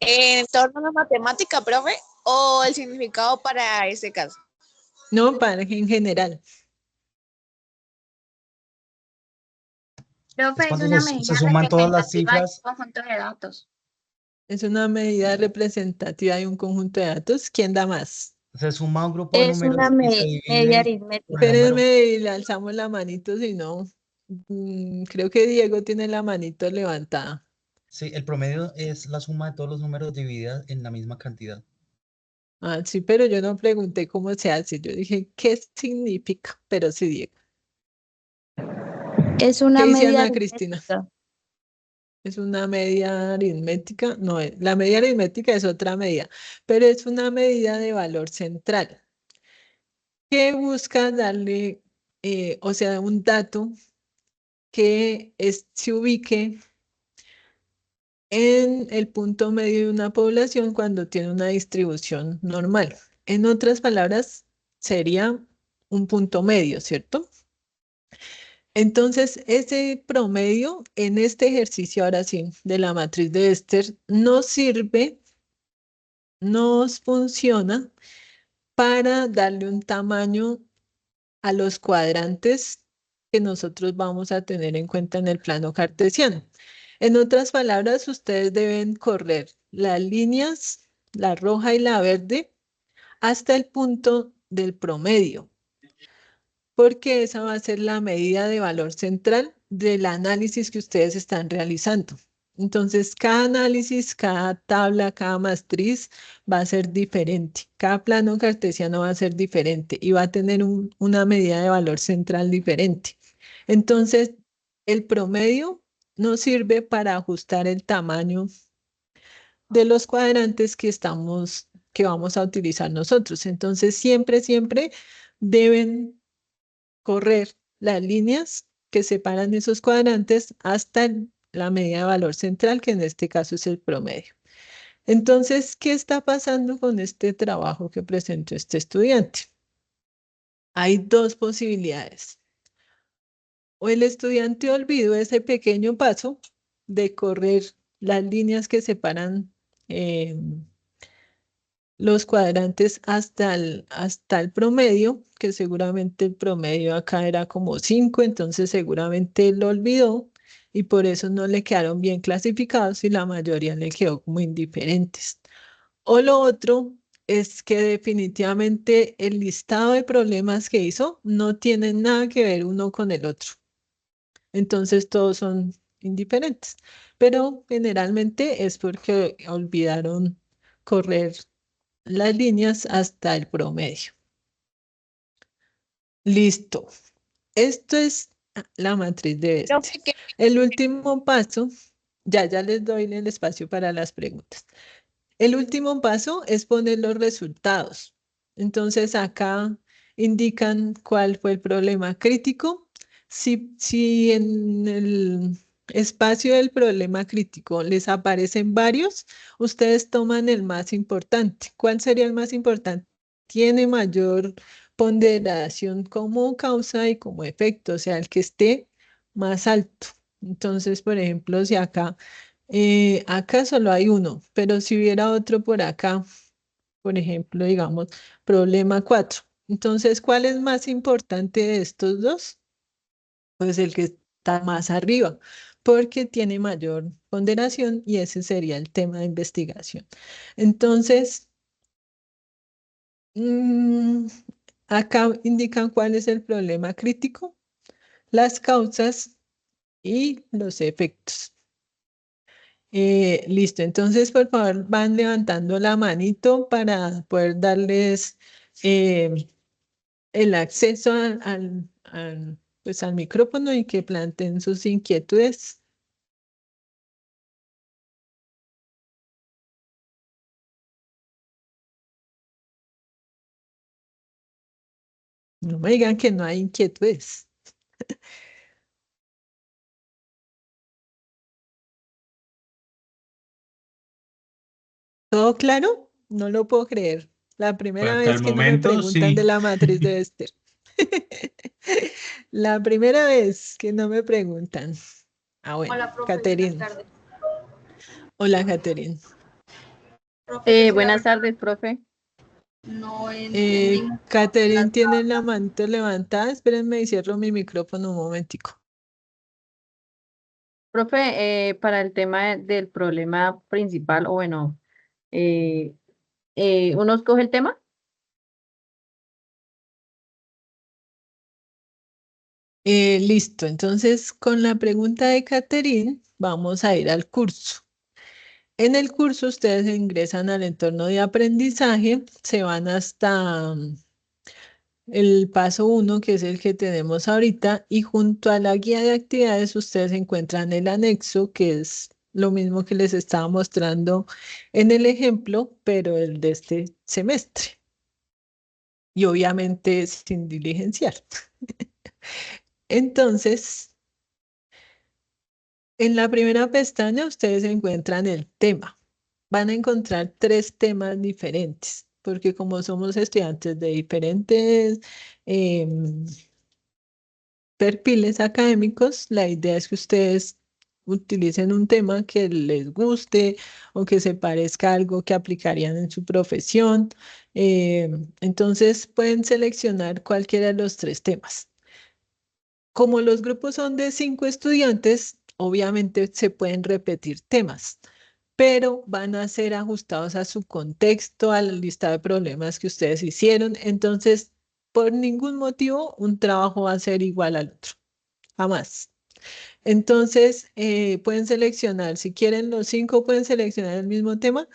E: ¿En torno a la matemática, profe? ¿O el significado para este caso?
A: No, para en general.
F: Profe, es
C: Cuando
F: una
C: se
F: medida
C: suman todas las
F: representativa de un
C: cifras,
F: conjunto de datos.
A: Es una medida representativa de un conjunto de datos. ¿Quién da más?
C: se suma un grupo de
F: Es una
C: números y se
F: media
C: divide por el
F: aritmética.
C: número.
A: Espérenme y le alzamos la manito, si no, creo que Diego tiene la manito levantada.
C: Sí, el promedio es la suma de todos los números divididas en la misma cantidad.
A: Ah, sí, pero yo no pregunté cómo se hace. Yo dije, ¿qué significa? Pero sí, Diego.
F: Es
A: ¿Qué
F: una
A: dice
F: media
A: Ana Cristina?
F: aritmética.
A: ¿Es una media aritmética? No, la media aritmética es otra medida, pero es una medida de valor central que busca darle, o sea, un dato que se ubique en el punto medio de una población cuando tiene una distribución normal. En otras palabras, sería un punto medio, ¿cierto? Entonces, ese promedio en este ejercicio, ahora sí, de la matriz de Bester, nos sirve, nos funciona para darle un tamaño a los cuadrantes que nosotros vamos a tener en cuenta en el plano cartesiano. En otras palabras, ustedes deben correr las líneas, la roja y la verde, hasta el punto del promedio, porque esa va a ser la medida de valor central del análisis que ustedes están realizando. Entonces, cada análisis, cada tabla, cada matriz va a ser diferente. Cada plano cartesiano va a ser diferente y va a tener una medida de valor central diferente. Entonces, el promedio nos sirve para ajustar el tamaño de los cuadrantes que vamos a utilizar nosotros. Entonces, siempre deben correr las líneas que separan esos cuadrantes hasta la medida de valor central, que en este caso es el promedio. Entonces, ¿qué está pasando con este trabajo que presentó este estudiante? Hay dos posibilidades. O el estudiante olvidó ese pequeño paso de correr las líneas que separan los cuadrantes hasta el promedio, que seguramente el promedio acá era como 5, entonces seguramente lo olvidó y por eso no le quedaron bien clasificados y la mayoría le quedó como indiferentes. O lo otro es que definitivamente el listado de problemas que hizo no tiene nada que ver uno con el otro. Entonces todos son indiferentes, pero generalmente es porque olvidaron correr las líneas hasta el promedio. Listo. Esto es la matriz de
E: Profe,
A: Bester. El último paso, ya les doy el espacio para las preguntas. El último paso es poner los resultados. Entonces acá indican cuál fue el problema crítico. Si en el espacio del problema crítico les aparecen varios, ustedes toman el más importante. ¿Cuál sería el más importante? Tiene mayor ponderación como causa y como efecto, o sea, el que esté más alto. Entonces, por ejemplo, si acá solo hay uno, pero si hubiera otro por acá, por ejemplo, digamos, problema 4. Entonces, ¿cuál es más importante de estos dos? Pues el que está más arriba, porque tiene mayor ponderación y ese sería el tema de investigación. Entonces, mm, acá indican cuál es el problema crítico, las causas y los efectos. Listo, entonces por favor van levantando la manito para poder darles el acceso pues al micrófono y que planteen sus inquietudes. No me digan que no hay inquietudes. ¿Todo claro? No lo puedo creer. La primera
F: Hasta el
A: vez que no me
F: momento,
A: preguntan de
F: sí.
A: la matriz de Bester. La primera vez que no me preguntan. Ah, bueno,
B: Hola, profe, buenas
A: Catherine.
B: tardes.
A: Hola, Catherine.
B: Profe, yo
G: Buenas tardes, profe.
B: no entendimos
A: Catherine
B: las
A: tiene la manito levantada. Espérenme y cierro mi micrófono un momentico.
G: Profe, para el tema del problema principal, o bueno, eh, ¿uno escoge el tema?
A: Listo, entonces con la pregunta de Catherine vamos a ir al curso. En el curso ustedes ingresan al entorno de aprendizaje, se van hasta el paso 1, que es el que tenemos ahorita, y junto a la guía de actividades ustedes encuentran el anexo, que es lo mismo que les estaba mostrando en el ejemplo, pero el de este semestre. Y obviamente sin diligenciar. Entonces, en la primera pestaña ustedes encuentran el tema. Van a encontrar 3 temas diferentes, porque como somos estudiantes de diferentes perfiles académicos, la idea es que ustedes utilicen un tema que les guste o que se parezca a algo que aplicarían en su profesión. Entonces pueden seleccionar cualquiera de los 3 temas. Como los grupos son de 5 estudiantes, obviamente se pueden repetir temas, pero van a ser ajustados a su contexto, a la lista de problemas que ustedes hicieron. Entonces, por ningún motivo, un trabajo va a ser igual al otro, jamás. Entonces, pueden seleccionar, si quieren los 5, pueden seleccionar el mismo tema,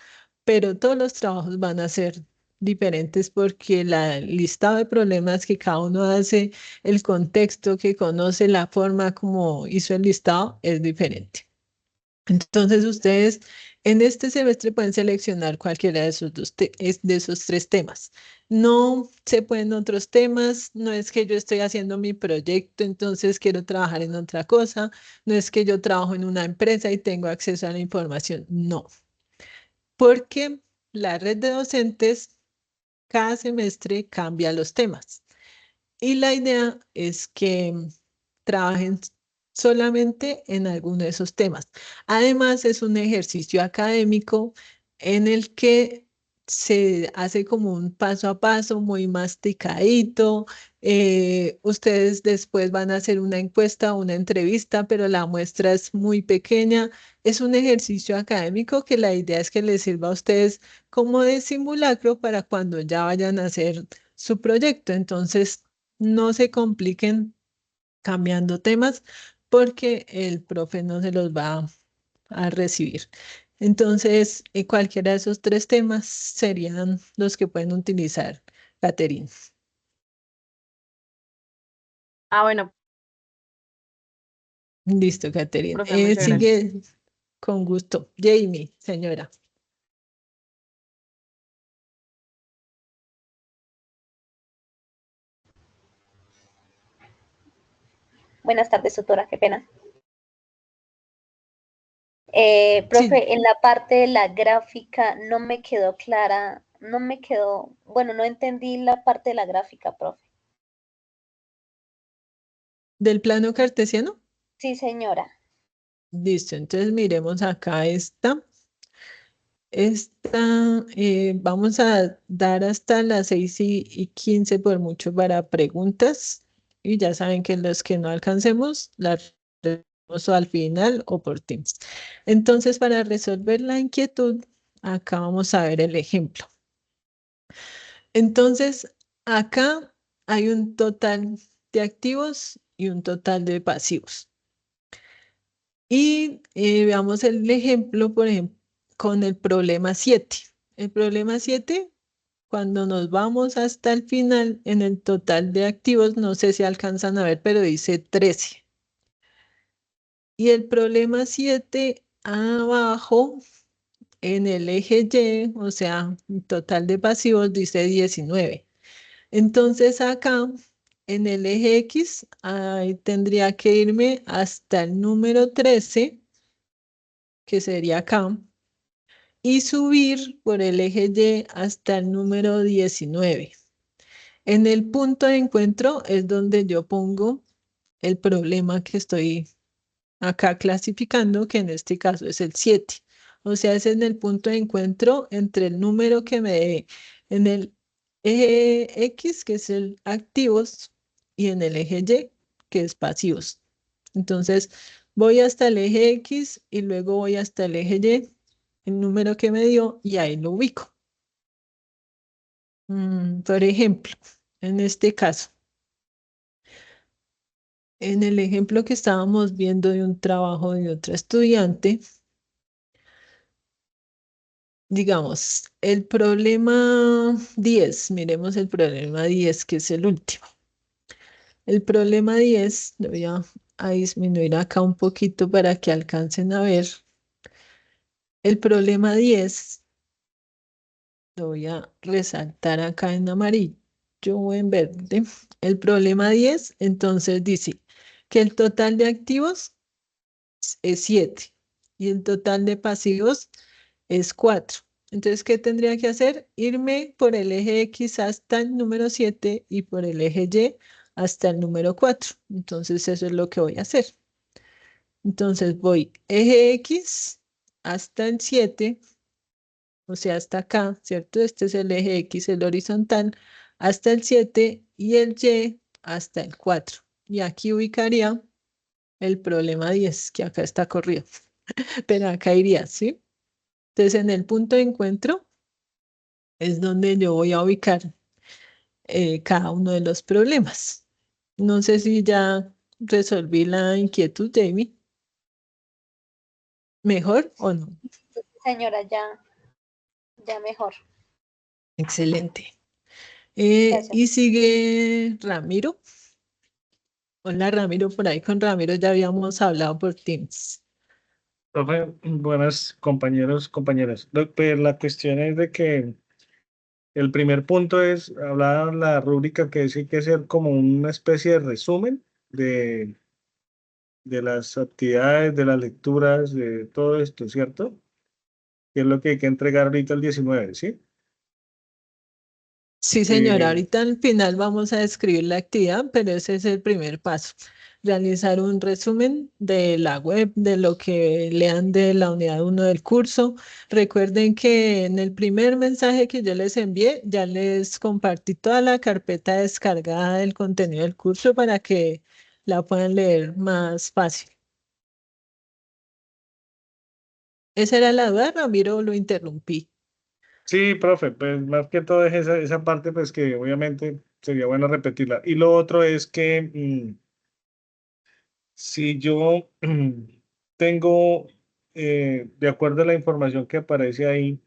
A: pero todos los trabajos van a ser diferentes porque la lista de problemas que cada uno hace, el contexto que conoce, la forma como hizo el listado es diferente. Entonces, ustedes en este semestre pueden seleccionar cualquiera de de esos 3 temas. No se pueden otros temas, no es que yo estoy haciendo mi proyecto, entonces quiero trabajar en otra cosa, no es que yo trabajo en una empresa y tengo acceso a la información, no, porque la red de docentes cada semestre cambia los temas. Y la idea es que trabajen solamente en alguno de esos temas. Además, es un ejercicio académico en el que se hace como un paso a paso, muy masticadito. Ustedes después van a hacer una encuesta, una entrevista, pero la muestra es muy pequeña. Es un ejercicio académico que la idea es que les sirva a ustedes como de simulacro para cuando ya vayan a hacer su proyecto. Entonces, no se compliquen cambiando temas porque el profe no se los va a recibir. Entonces, cualquiera de esos tres temas serían los que pueden utilizar, Caterine.
G: Ah, bueno,
A: Listo, Caterine.
G: profe, muchas gracias.
A: Sigue con gusto. Jamie, señora.
F: Buenas tardes, tutora, qué pena.
A: Sí,
F: Profe, en la parte de la gráfica no me quedó clara, bueno, no entendí la parte de la gráfica, profe.
A: del plano cartesiano.
F: Sí, señora.
A: Listo, entonces miremos acá esta. Vamos a dar hasta las 6:15 por mucho para preguntas. Y ya saben que los que no alcancemos, las respondemos o al final o por Teams. Entonces, para resolver la inquietud, acá vamos a ver el ejemplo. Entonces, acá hay un total de activos y un total de pasivos. Y veamos el ejemplo, por ejemplo, con el problema 7. El problema 7, cuando nos vamos hasta el final, en el total de activos, no sé si alcanzan a ver, pero dice 13. Y el problema 7 abajo, en el eje Y, o sea, el total de pasivos dice 19. Entonces acá, en el eje X, ahí tendría que irme hasta el número 13, que sería acá, y subir por el eje Y hasta el número 19. En el punto de encuentro es donde yo pongo el problema que estoy acá clasificando, que en este caso es el 7. O sea, es en el punto de encuentro entre el número que me dé en el eje X, que es el activos, y en el eje Y, que es pasivos. Entonces, voy hasta el eje X y luego voy hasta el eje Y, el número que me dio, y ahí lo ubico. Por ejemplo, en este caso, en el ejemplo que estábamos viendo de un trabajo de otra estudiante, digamos, el problema 10, miremos el problema 10, que es el último. El problema 10, lo voy a disminuir acá un poquito para que alcancen a ver. El problema 10 lo voy a resaltar acá en amarillo o en verde. El problema 10, entonces dice que el total de activos es 7 y el total de pasivos es 4. Entonces, ¿qué tendría que hacer? Irme por el eje X hasta el número 7 y por el eje Y hasta el número 4. Entonces, eso es lo que voy a hacer. Entonces, voy eje X hasta el 7, o sea, hasta acá, ¿cierto? Este es el eje X, el horizontal, hasta el 7 y el Y hasta el 4. Y aquí ubicaría el problema 10, que acá está corrido, pero acá iría, ¿sí? Entonces, en el punto de encuentro es donde yo voy a ubicar cada uno de los problemas. No sé si ya resolví la inquietud, Jamie. ¿Mejor o no?
F: Señora, ya mejor.
A: Excelente.
F: Gracias.
A: Y sigue Ramiro. Hola Ramiro, por ahí con Ramiro ya habíamos hablado por Teams.
H: Profe, buenas compañeros, compañeras. Pues la cuestión es de que el primer punto es, hablaba la rúbrica que dice que hacer como una especie de resumen de las actividades, de las lecturas, de todo esto, ¿cierto? Que es lo que hay que entregar ahorita el 19, ¿sí?
A: Sí, señora,
H: Eh,
A: ahorita al final vamos a describir la actividad, pero ese es el primer paso. Realizar un resumen de la web, de lo que lean de la unidad 1 del curso. Recuerden que en el primer mensaje que yo les envié, ya les compartí toda la carpeta descargada del contenido del curso para que la puedan leer más fácil. ¿Esa era la duda, Ramiro, o lo interrumpí?
H: sí, profe, pues más que todo es esa parte, pues que obviamente sería bueno repetirla. Y lo otro es que si yo tengo, de acuerdo a la información que aparece ahí,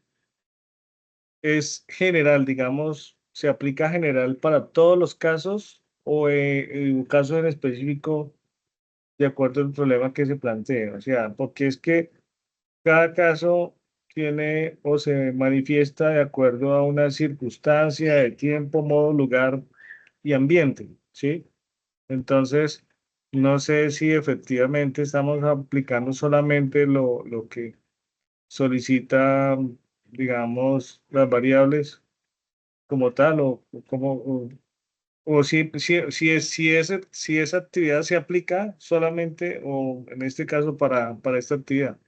H: es general, digamos, se aplica general para todos los casos o un caso en específico de acuerdo al problema que se plantee. O sea, porque es que cada caso tiene o se manifiesta de acuerdo a una circunstancia de tiempo, modo, lugar y ambiente, ¿sí? Entonces, no sé si efectivamente estamos aplicando solamente lo que solicita, digamos, las variables como tal o como... o si esa actividad se aplica solamente o en este caso para esta actividad.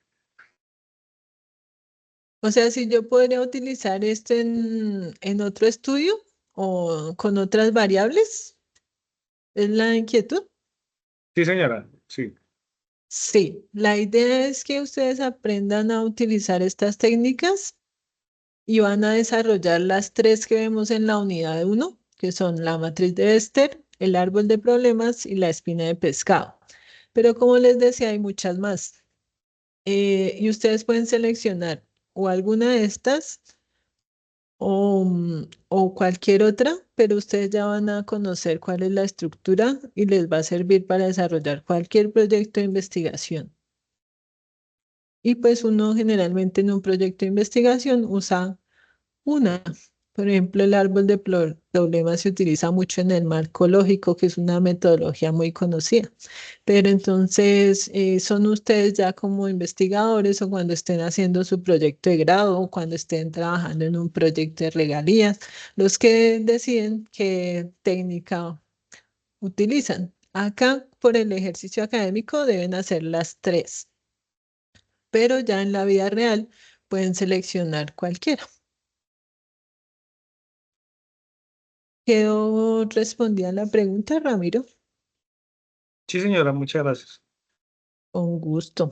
A: O sea, si yo podría utilizar esto en otro estudio o con otras variables, ¿es la inquietud?
H: Sí, señora, sí.
A: Sí, la idea es que ustedes aprendan a utilizar estas técnicas y van a desarrollar las tres que vemos en la unidad 1, que son la matriz de Bester, el árbol de problemas y la espina de pescado. Pero como les decía, hay muchas más. Y ustedes pueden seleccionar o alguna de estas o cualquier otra, pero ustedes ya van a conocer cuál es la estructura y les va a servir para desarrollar cualquier proyecto de investigación. Y pues uno generalmente en un proyecto de investigación usa una. Por ejemplo, el árbol de problemas se utiliza mucho en el marco lógico, que es una metodología muy conocida. Pero entonces son ustedes ya como investigadores o cuando estén haciendo su proyecto de grado o cuando estén trabajando en un proyecto de regalías, los que deciden qué técnica utilizan. Acá, por el ejercicio académico, deben hacer las tres, pero ya en la vida real pueden seleccionar cualquiera. ¿Quedó respondida la pregunta, Ramiro?
H: Sí, señora, muchas gracias.
A: Con gusto.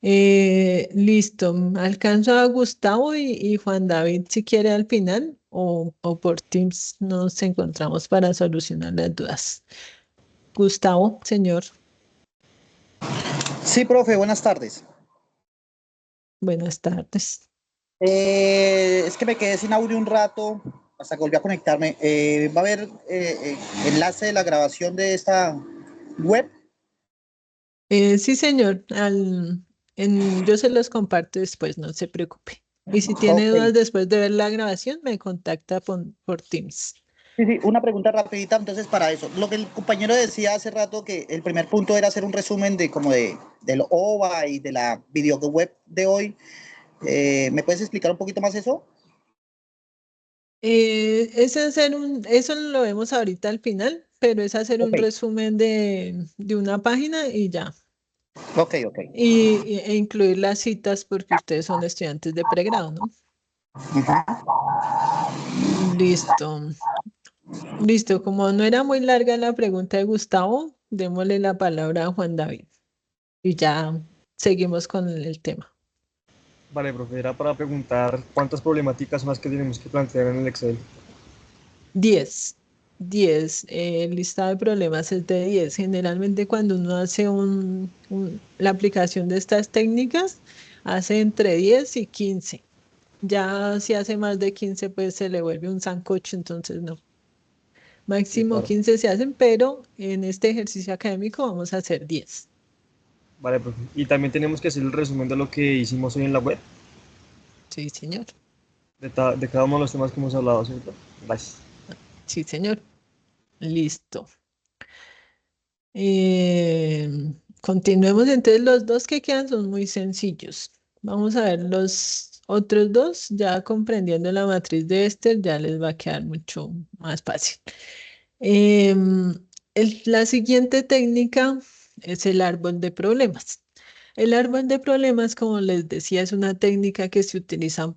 A: Listo. Alcanzo a Gustavo y Juan David si quiere al final o por Teams nos encontramos para solucionar las dudas. Gustavo, señor,
I: Sí, profe, buenas tardes.
A: buenas tardes.
I: Es que me quedé sin audio un rato hasta que volví a conectarme. ¿Va a haber enlace de la grabación de esta web?
A: Sí, señor. Yo se los comparto después, no se preocupe. Y si tiene
I: Ok.
A: dudas después de ver la grabación, me contacta por Teams.
I: Sí, sí, una pregunta rapidita, entonces para eso. Lo que el compañero decía hace rato, que el primer punto era hacer un resumen de como del OVA y de la video web de hoy. ¿Me puedes explicar un poquito más eso?
A: Eso lo vemos ahorita al final, pero es hacer
I: Ok,
A: un resumen de una página y ya.
I: ok, ok.
A: E incluir las citas porque ustedes son estudiantes de pregrado, ¿no? Listo. Listo. Como no era muy larga la pregunta de Gustavo, démosle la palabra a Juan David y ya seguimos con el tema.
J: Vale, profe, era para preguntar cuántas problemáticas son las que tenemos que plantear en el Excel.
A: 10. 10. El listado de problemas es de 10. Generalmente cuando uno hace la aplicación de estas técnicas, hace entre 10 y 15. Ya si hace más de 15, pues se le vuelve un sancocho, entonces no.
J: Sí,
A: Máximo
J: claro.
A: 15 se hacen, pero en este ejercicio académico vamos a hacer 10.
J: Vale, profe. Y también tenemos que hacer el resumen de lo que hicimos hoy en la web,
A: Sí, señor.
J: de cada uno de los temas que hemos hablado, ¿cierto? Gracias.
A: Sí, señor. Listo. Eh, Continuemos. Entonces, los dos que quedan son muy sencillos. Vamos a ver los otros dos, ya comprendiendo la matriz de Bester, ya les va a quedar mucho más fácil. La siguiente técnica es el árbol de problemas. El árbol de problemas, como les decía, es una técnica que se utiliza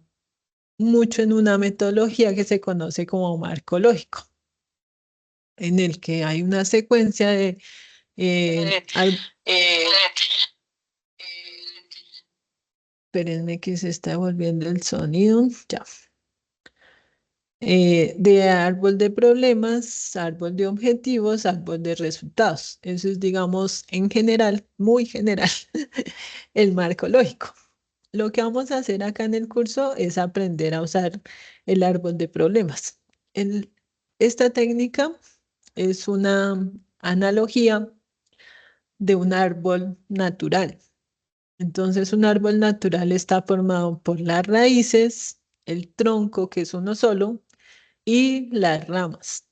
A: mucho en una metodología que se conoce como marco lógico, en el que hay una secuencia de espérenme que se está volviendo el sonido. Ya. De árbol de problemas, árbol de objetivos, árbol de resultados. Eso es, digamos, en general, muy general, el marco lógico. Lo que vamos a hacer acá en el curso es aprender a usar el árbol de problemas. Esta técnica es una analogía de un árbol natural. Entonces, un árbol natural está formado por las raíces, el tronco, que es uno solo, y las ramas.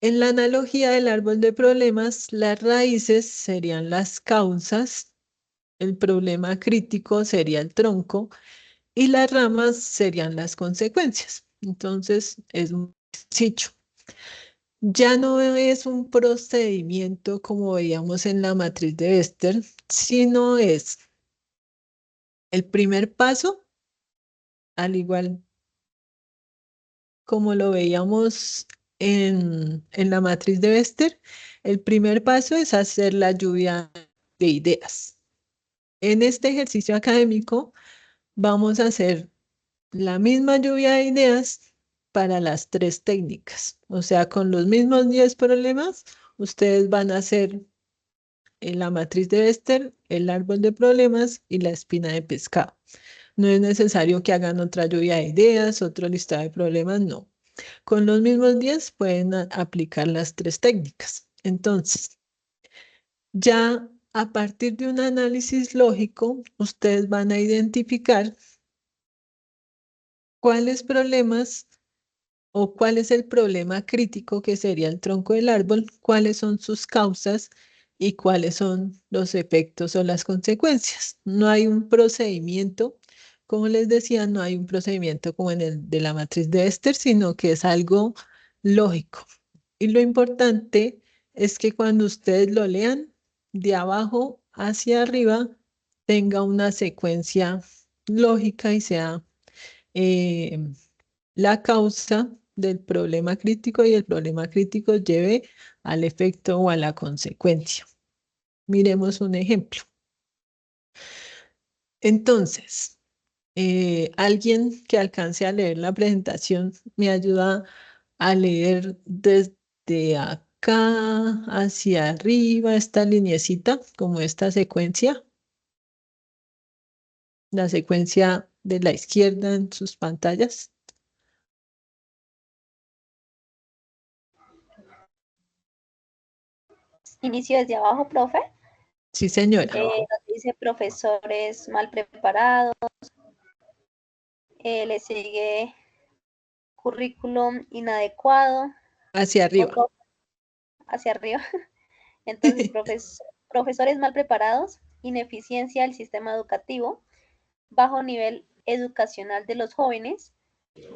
A: En la analogía del árbol de problemas, las raíces serían las causas, el problema crítico sería el tronco y las ramas serían las consecuencias. Entonces, es muy sencillo. Ya no es un procedimiento como veíamos en la matriz de Bester, sino es el primer paso, al igual como lo veíamos en la matriz de Bester, el primer paso es hacer la lluvia de ideas. En este ejercicio académico vamos a hacer la misma lluvia de ideas para las tres técnicas. O sea, con los mismos 10 problemas, ustedes van a hacer en la matriz de Bester, el árbol de problemas y la espina de pescado. No es necesario que hagan otra lluvia de ideas, otro listado de problemas, no. Con los mismos 10 pueden aplicar las tres técnicas. Entonces, ya a partir de un análisis lógico, ustedes van a identificar cuáles problemas o cuál es el problema crítico que sería el tronco del árbol, cuáles son sus causas y cuáles son los efectos o las consecuencias. No hay un procedimiento, como les decía, no hay un procedimiento como en el de la matriz de Bester, sino que es algo lógico. Y lo importante es que cuando ustedes lo lean, de abajo hacia arriba, tenga una secuencia lógica y sea la causa del problema crítico y el problema crítico lleve al efecto o a la consecuencia. Miremos un ejemplo. Entonces, alguien que alcance a leer la presentación me ayuda a leer desde acá hacia arriba esta lineecita, como esta secuencia, la secuencia de la izquierda en sus pantallas.
F: Inicio desde abajo, profe.
A: Sí, señora.
F: Nos dice profesores mal preparados. Le sigue currículum inadecuado.
A: Hacia arriba.
F: Hacia arriba. Entonces, profesores mal preparados, ineficiencia del sistema educativo, bajo nivel educacional de los jóvenes,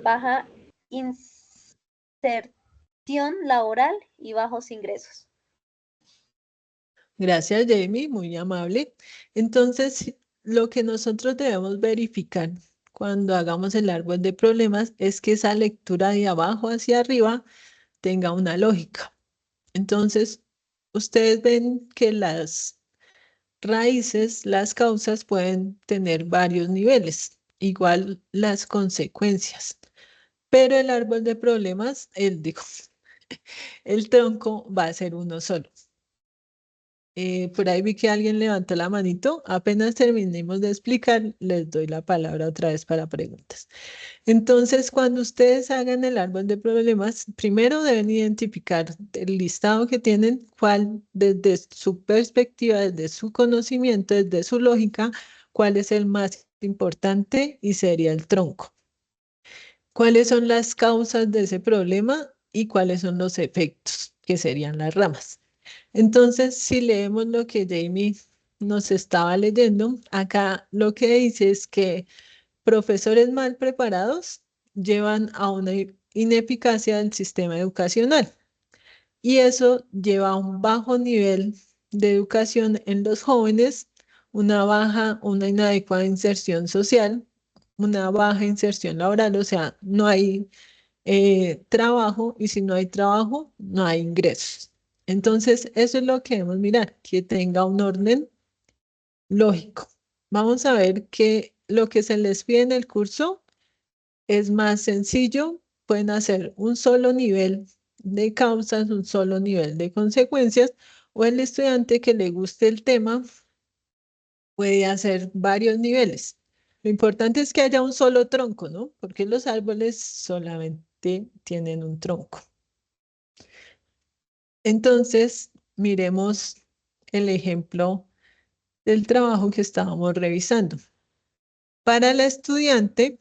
F: baja inserción laboral y bajos ingresos.
A: Gracias, Jamie, muy amable. Entonces, lo que nosotros debemos verificar cuando hagamos el árbol de problemas es que esa lectura de abajo hacia arriba tenga una lógica. Entonces, ustedes ven que las raíces, las causas pueden tener varios niveles, igual las consecuencias. Pero el árbol de problemas, el tronco va a ser uno solo. Por ahí vi que alguien levantó la manito. Apenas terminemos de explicar, les doy la palabra otra vez para preguntas. Entonces, cuando ustedes hagan el árbol de problemas, primero deben identificar el listado que tienen, cuál desde su perspectiva, desde su conocimiento, desde su lógica, cuál es el más importante y sería el tronco. ¿Cuáles son las causas de ese problema y cuáles son los efectos, que serían las ramas? Entonces, si leemos lo que Jamie nos estaba leyendo, acá lo que dice es que profesores mal preparados llevan a una ineficacia del sistema educacional y eso lleva a un bajo nivel de educación en los jóvenes, una inadecuada inserción social, una baja inserción laboral, o sea, no hay trabajo y si no hay trabajo, no hay ingresos. Entonces, eso es lo que debemos mirar, que tenga un orden lógico. Vamos a ver que lo que se les pide en el curso es más sencillo. Pueden hacer un solo nivel de causas, un solo nivel de consecuencias, o el estudiante que le guste el tema puede hacer varios niveles. Lo importante es que haya un solo tronco, ¿no? Porque los árboles solamente tienen un tronco. Entonces, miremos el ejemplo del trabajo que estábamos revisando. Para la estudiante,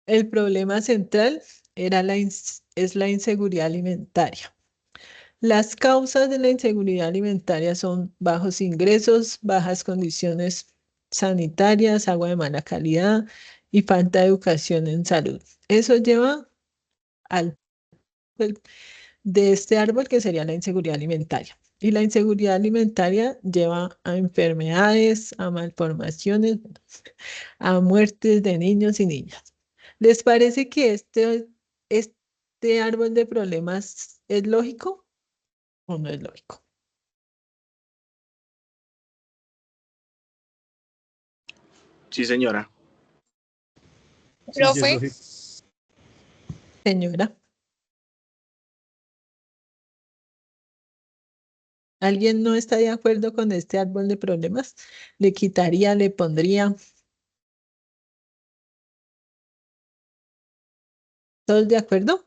A: el problema central es la inseguridad alimentaria. Las causas de la inseguridad alimentaria son bajos ingresos, bajas condiciones sanitarias, agua de mala calidad y falta de educación en salud. Eso lleva al de este árbol que sería la inseguridad alimentaria. Y la inseguridad alimentaria lleva a enfermedades, a malformaciones, a muertes de niños y niñas. ¿Les parece que este árbol de problemas es lógico o no es lógico?
K: Sí, señora.
E: Profe,
A: Señora, ¿alguien no está de acuerdo con este árbol de problemas? ¿Le quitaría, le pondría? ¿Todos de acuerdo?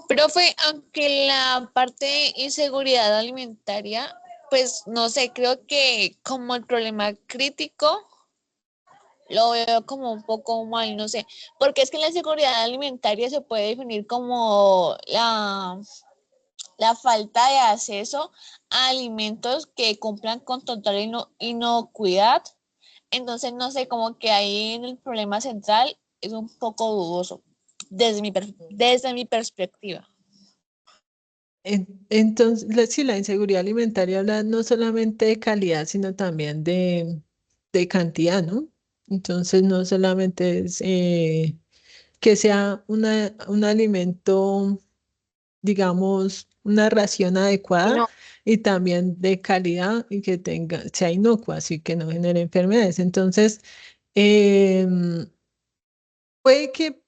E: profe, aunque la parte de inseguridad alimentaria, pues no sé, creo que como el problema crítico lo veo como un poco mal, no sé, porque es que la inseguridad alimentaria se puede definir como la falta de acceso a alimentos que cumplan con total inocuidad. Entonces, no sé, como que ahí en el problema central es un poco dudoso desde mi perspectiva.
A: Entonces, sí, la inseguridad alimentaria habla no solamente de calidad, sino también de cantidad, ¿no? Entonces, no solamente es que sea un alimento, digamos, una ración adecuada
E: No,
A: y también de calidad y que sea inocua, así que no genere enfermedades. Entonces, puede que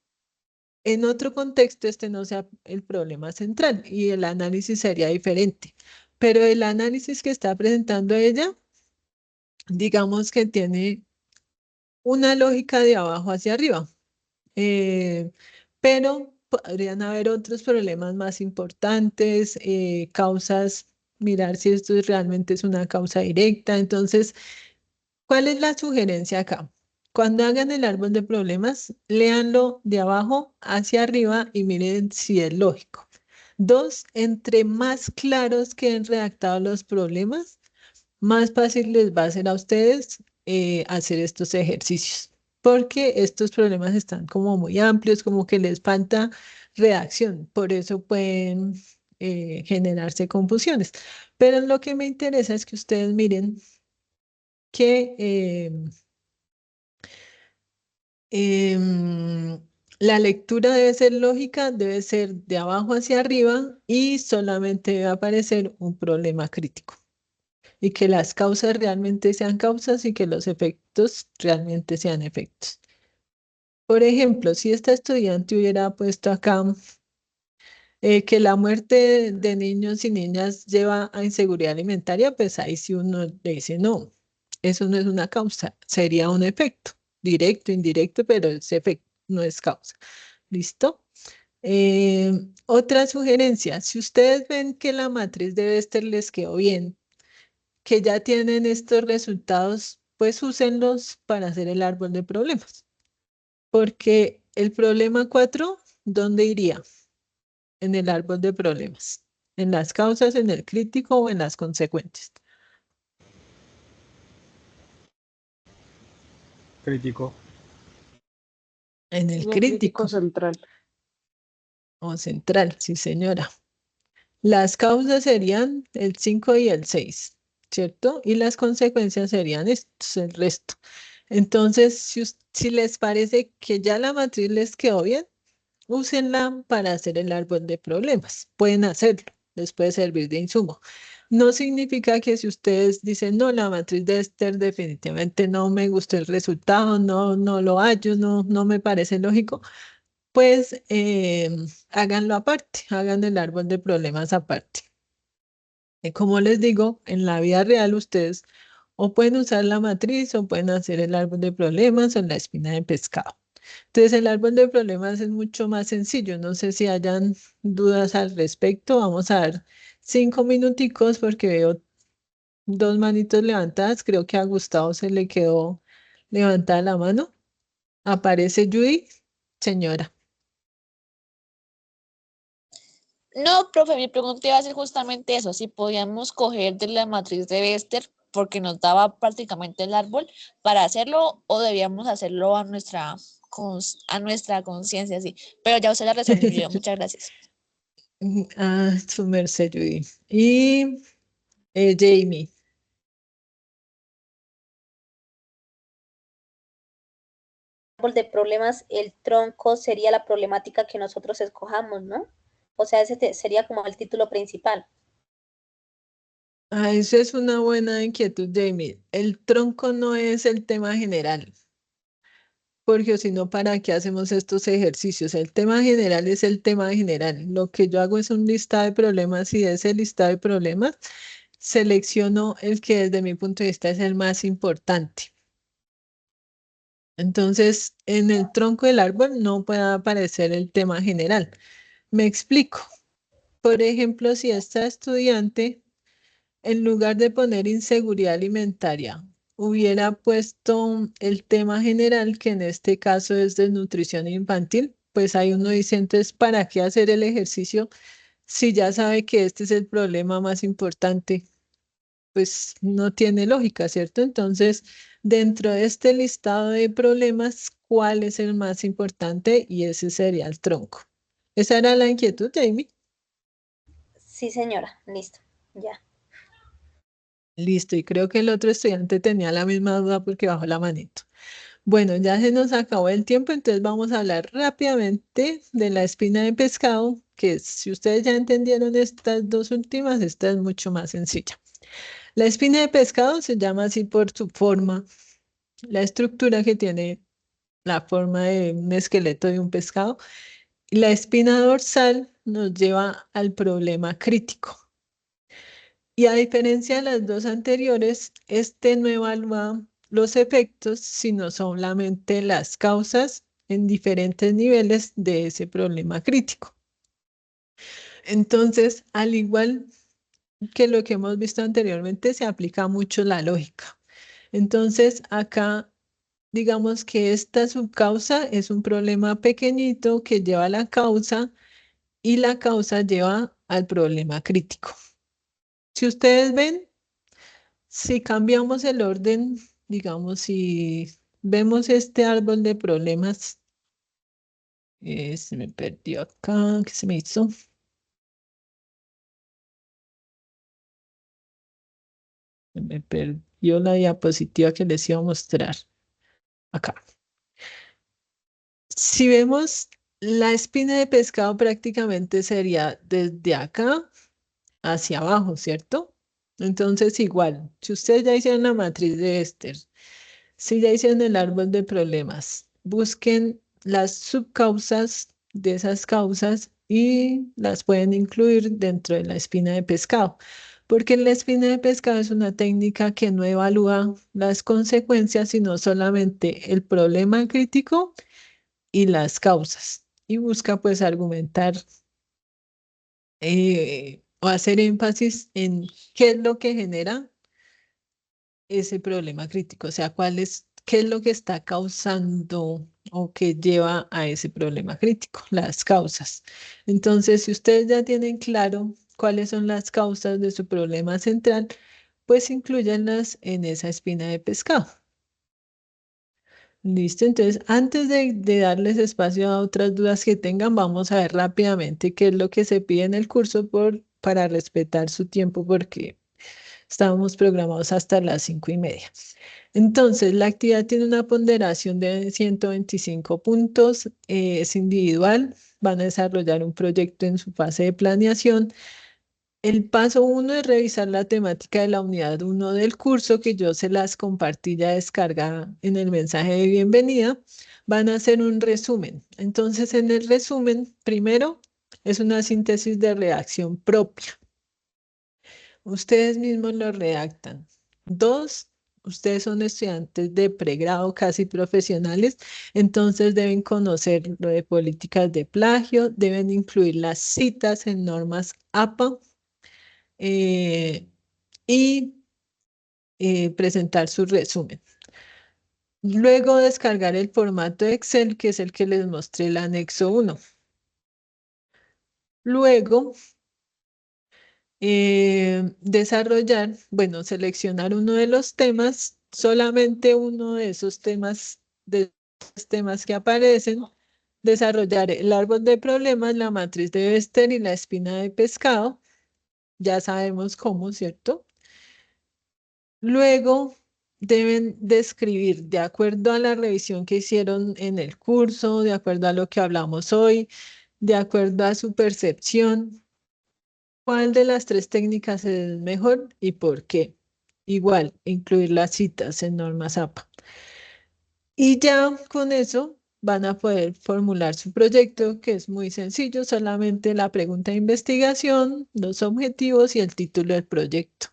A: en otro contexto este no sea el problema central y el análisis sería diferente, pero el análisis que está presentando ella, digamos que tiene una lógica de abajo hacia arriba, eh, pero podrían haber otros problemas más importantes, causas, mirar si esto realmente es una causa directa. Entonces, ¿cuál es la sugerencia acá? Cuando hagan el árbol de problemas, léanlo de abajo hacia arriba y miren si es lógico. Dos, entre más claros queden redactados los problemas, más fácil les va a ser a ustedes hacer estos ejercicios, porque estos problemas están como muy amplios, como que les falta redacción, por eso pueden generarse confusiones. Pero lo que me interesa es que ustedes miren que em, la lectura debe ser lógica, debe ser de abajo hacia arriba y solamente debe aparecer un problema crítico. Y que las causas realmente sean causas y que los efectos realmente sean efectos. Por ejemplo, si esta estudiante hubiera puesto acá que la muerte de niños y niñas lleva a inseguridad alimentaria, pues ahí sí uno le dice no, eso no es una causa, sería un efecto, directo, indirecto, pero ese efecto no es causa. ¿Listo? Otra sugerencia, si ustedes ven que la matriz de Bester les quedó bien, que ya tienen estos resultados, pues úsenlos para hacer el árbol de problemas. Porque el problema 4, ¿dónde iría? En el árbol de problemas. En las causas, en el crítico o en las consecuencias.
J: Crítico.
A: En el
G: Y el crítico
A: crítico
G: central.
A: o central, sí, señora. Las causas serían el 5 y el 6, ¿cierto? Y las consecuencias serían estos, el resto. Entonces, si les parece que ya la matriz les quedó bien, úsenla para hacer el árbol de problemas. Pueden hacerlo, les puede servir de insumo. No significa que si ustedes dicen, no, la matriz de Esther definitivamente no me gustó el resultado, no lo hallo, no me parece lógico, pues háganlo aparte, hagan el árbol de problemas aparte. Como les digo, en la vida real ustedes o pueden usar la matriz o pueden hacer el árbol de problemas o la espina de pescado. Entonces el árbol de problemas es mucho más sencillo. No sé si hayan dudas al respecto. Vamos a dar 5 minuticos porque veo 2 manitos levantadas. Creo que a Gustavo se le quedó levantada la mano. Aparece Judy. Señora.
E: No, profe, mi pregunta iba a ser justamente eso, si podíamos coger de la matriz de Bester, porque nos daba prácticamente el árbol, para hacerlo o debíamos hacerlo a nuestra conciencia, sí. Pero ya usted la resolvió, muchas gracias.
A: Su merced, Judy. Y Jamie.
F: Árbol de problemas, el tronco sería la problemática que nosotros escojamos, ¿no? O sea, ese sería como el título principal.
A: Esa es una buena inquietud, Jamie. El tronco no es el tema general, porque si no, ¿para qué hacemos estos ejercicios? El tema general es el tema general. Lo que yo hago es un listado de problemas y de ese listado de problemas selecciono el que desde mi punto de vista es el más importante. Entonces, en el tronco del árbol no puede aparecer el tema general. Me explico. Por ejemplo, si esta estudiante, en lugar de poner inseguridad alimentaria, hubiera puesto el tema general, que en este caso es desnutrición infantil, pues ahí uno dice, entonces, ¿para qué hacer el ejercicio si ya sabe que este es el problema más importante? Pues no tiene lógica, ¿cierto? Entonces, dentro de este listado de problemas, ¿cuál es el más importante? Y ese sería el tronco. Esa era la inquietud, Jamie.
F: Sí, señora, listo, ya.
A: Listo, y creo que el otro estudiante tenía la misma duda porque bajó la manito. Bueno, ya se nos acabó el tiempo, entonces vamos a hablar rápidamente de la espina de pescado, que si ustedes ya entendieron estas dos últimas, esta es mucho más sencilla. La espina de pescado se llama así por su forma, la estructura que tiene la forma de un esqueleto de un pescado. Y la espina dorsal nos lleva al problema crítico. Y a diferencia de las dos anteriores, este no evalúa los efectos, sino solamente las causas en diferentes niveles de ese problema crítico. Entonces, al igual que lo que hemos visto anteriormente, se aplica mucho la lógica. Entonces, acá, digamos que esta subcausa es un problema pequeñito que lleva a la causa y la causa lleva al problema crítico. Si ustedes ven, si cambiamos el orden, digamos, si vemos este árbol de problemas, se me perdió acá, ¿qué se me hizo? Se me perdió la diapositiva que les iba a mostrar. Acá. Si vemos la espina de pescado prácticamente sería desde acá hacia abajo, ¿cierto? Entonces igual, si ustedes ya hicieron la matriz de Bester, si ya hicieron el árbol de problemas, busquen las subcausas de esas causas y las pueden incluir dentro de la espina de pescado, porque la espina de pescado es una técnica que no evalúa las consecuencias, sino solamente el problema crítico y las causas, y busca pues argumentar o hacer énfasis en qué es lo que genera ese problema crítico, o sea, qué es lo que está causando o que lleva a ese problema crítico, las causas. Entonces, si ustedes ya tienen claro cuáles son las causas de su problema central, pues incluyanlas en esa espina de pescado. Listo, entonces antes de darles espacio a otras dudas que tengan, vamos a ver rápidamente qué es lo que se pide en el curso para respetar su tiempo porque estábamos programados hasta las 5:30. Entonces, la actividad tiene una ponderación de 125 puntos, es individual, van a desarrollar un proyecto en su fase de planeación. El paso 1 es revisar la temática de la unidad 1 del curso, que yo se las compartí ya descargada en el mensaje de bienvenida. Van a hacer un resumen. Entonces, en el resumen, primero, es una síntesis de redacción propia. Ustedes mismos lo redactan. 2, ustedes son estudiantes de pregrado, casi profesionales, entonces deben conocer lo de políticas de plagio, deben incluir las citas en normas APA y presentar su resumen. Luego descargar el formato Excel, que es el que les mostré, el anexo 1. Luego desarrollar, bueno, seleccionar uno de los temas, solamente uno de esos temas, de los temas que aparecen, desarrollar el árbol de problemas, la matriz de Bester y la espina de pescado. Ya sabemos cómo, ¿cierto? Luego deben describir, de acuerdo a la revisión que hicieron en el curso, de acuerdo a lo que hablamos hoy, de acuerdo a su percepción, ¿cuál de las 3 técnicas es mejor y por qué? Igual, incluir las citas en normas APA. Y ya con eso van a poder formular su proyecto, que es muy sencillo, solamente la pregunta de investigación, los objetivos y el título del proyecto.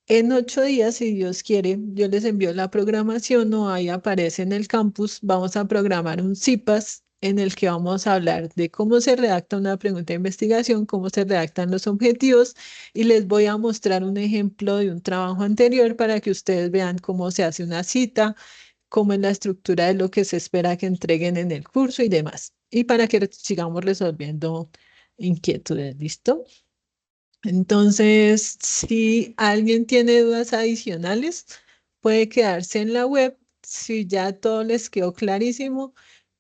A: En 8 días, si Dios quiere, yo les envío la programación o ahí aparece en el campus. Vamos a programar un CIPAS en el que vamos a hablar de cómo se redacta una pregunta de investigación, cómo se redactan los objetivos y les voy a mostrar un ejemplo de un trabajo anterior para que ustedes vean cómo se hace una cita, cómo es la estructura de lo que se espera que entreguen en el curso y demás. Y para que sigamos resolviendo inquietudes, ¿listo? Entonces, si alguien tiene dudas adicionales, puede quedarse en la web. Si ya todo les quedó clarísimo,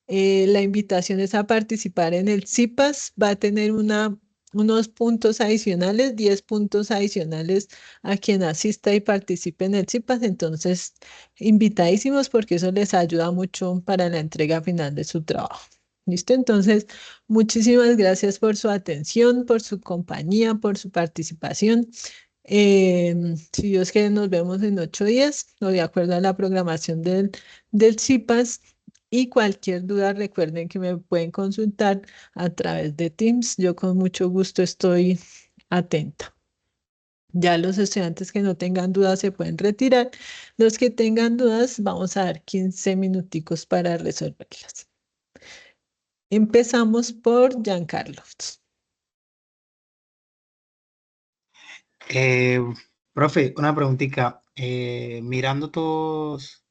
A: la invitación es a participar en el CIPAS. Va a tener unos puntos adicionales, 10 puntos adicionales a quien asista y participe en el CIPAS. Entonces, invitadísimos porque eso les ayuda mucho para la entrega final de su trabajo. ¿Listo? Entonces, muchísimas gracias por su atención, por su compañía, por su participación. Si Dios quiere, nos vemos en 8 días, o de acuerdo a la programación del CIPAS. Y cualquier duda, recuerden que me pueden consultar a través de Teams. Yo con mucho gusto estoy atenta. Ya los estudiantes que no tengan dudas se pueden retirar. Los que tengan dudas, vamos a dar 15 minuticos para resolverlas. Empezamos por Giancarlo.
L: Profe, una preguntita. Mirando todas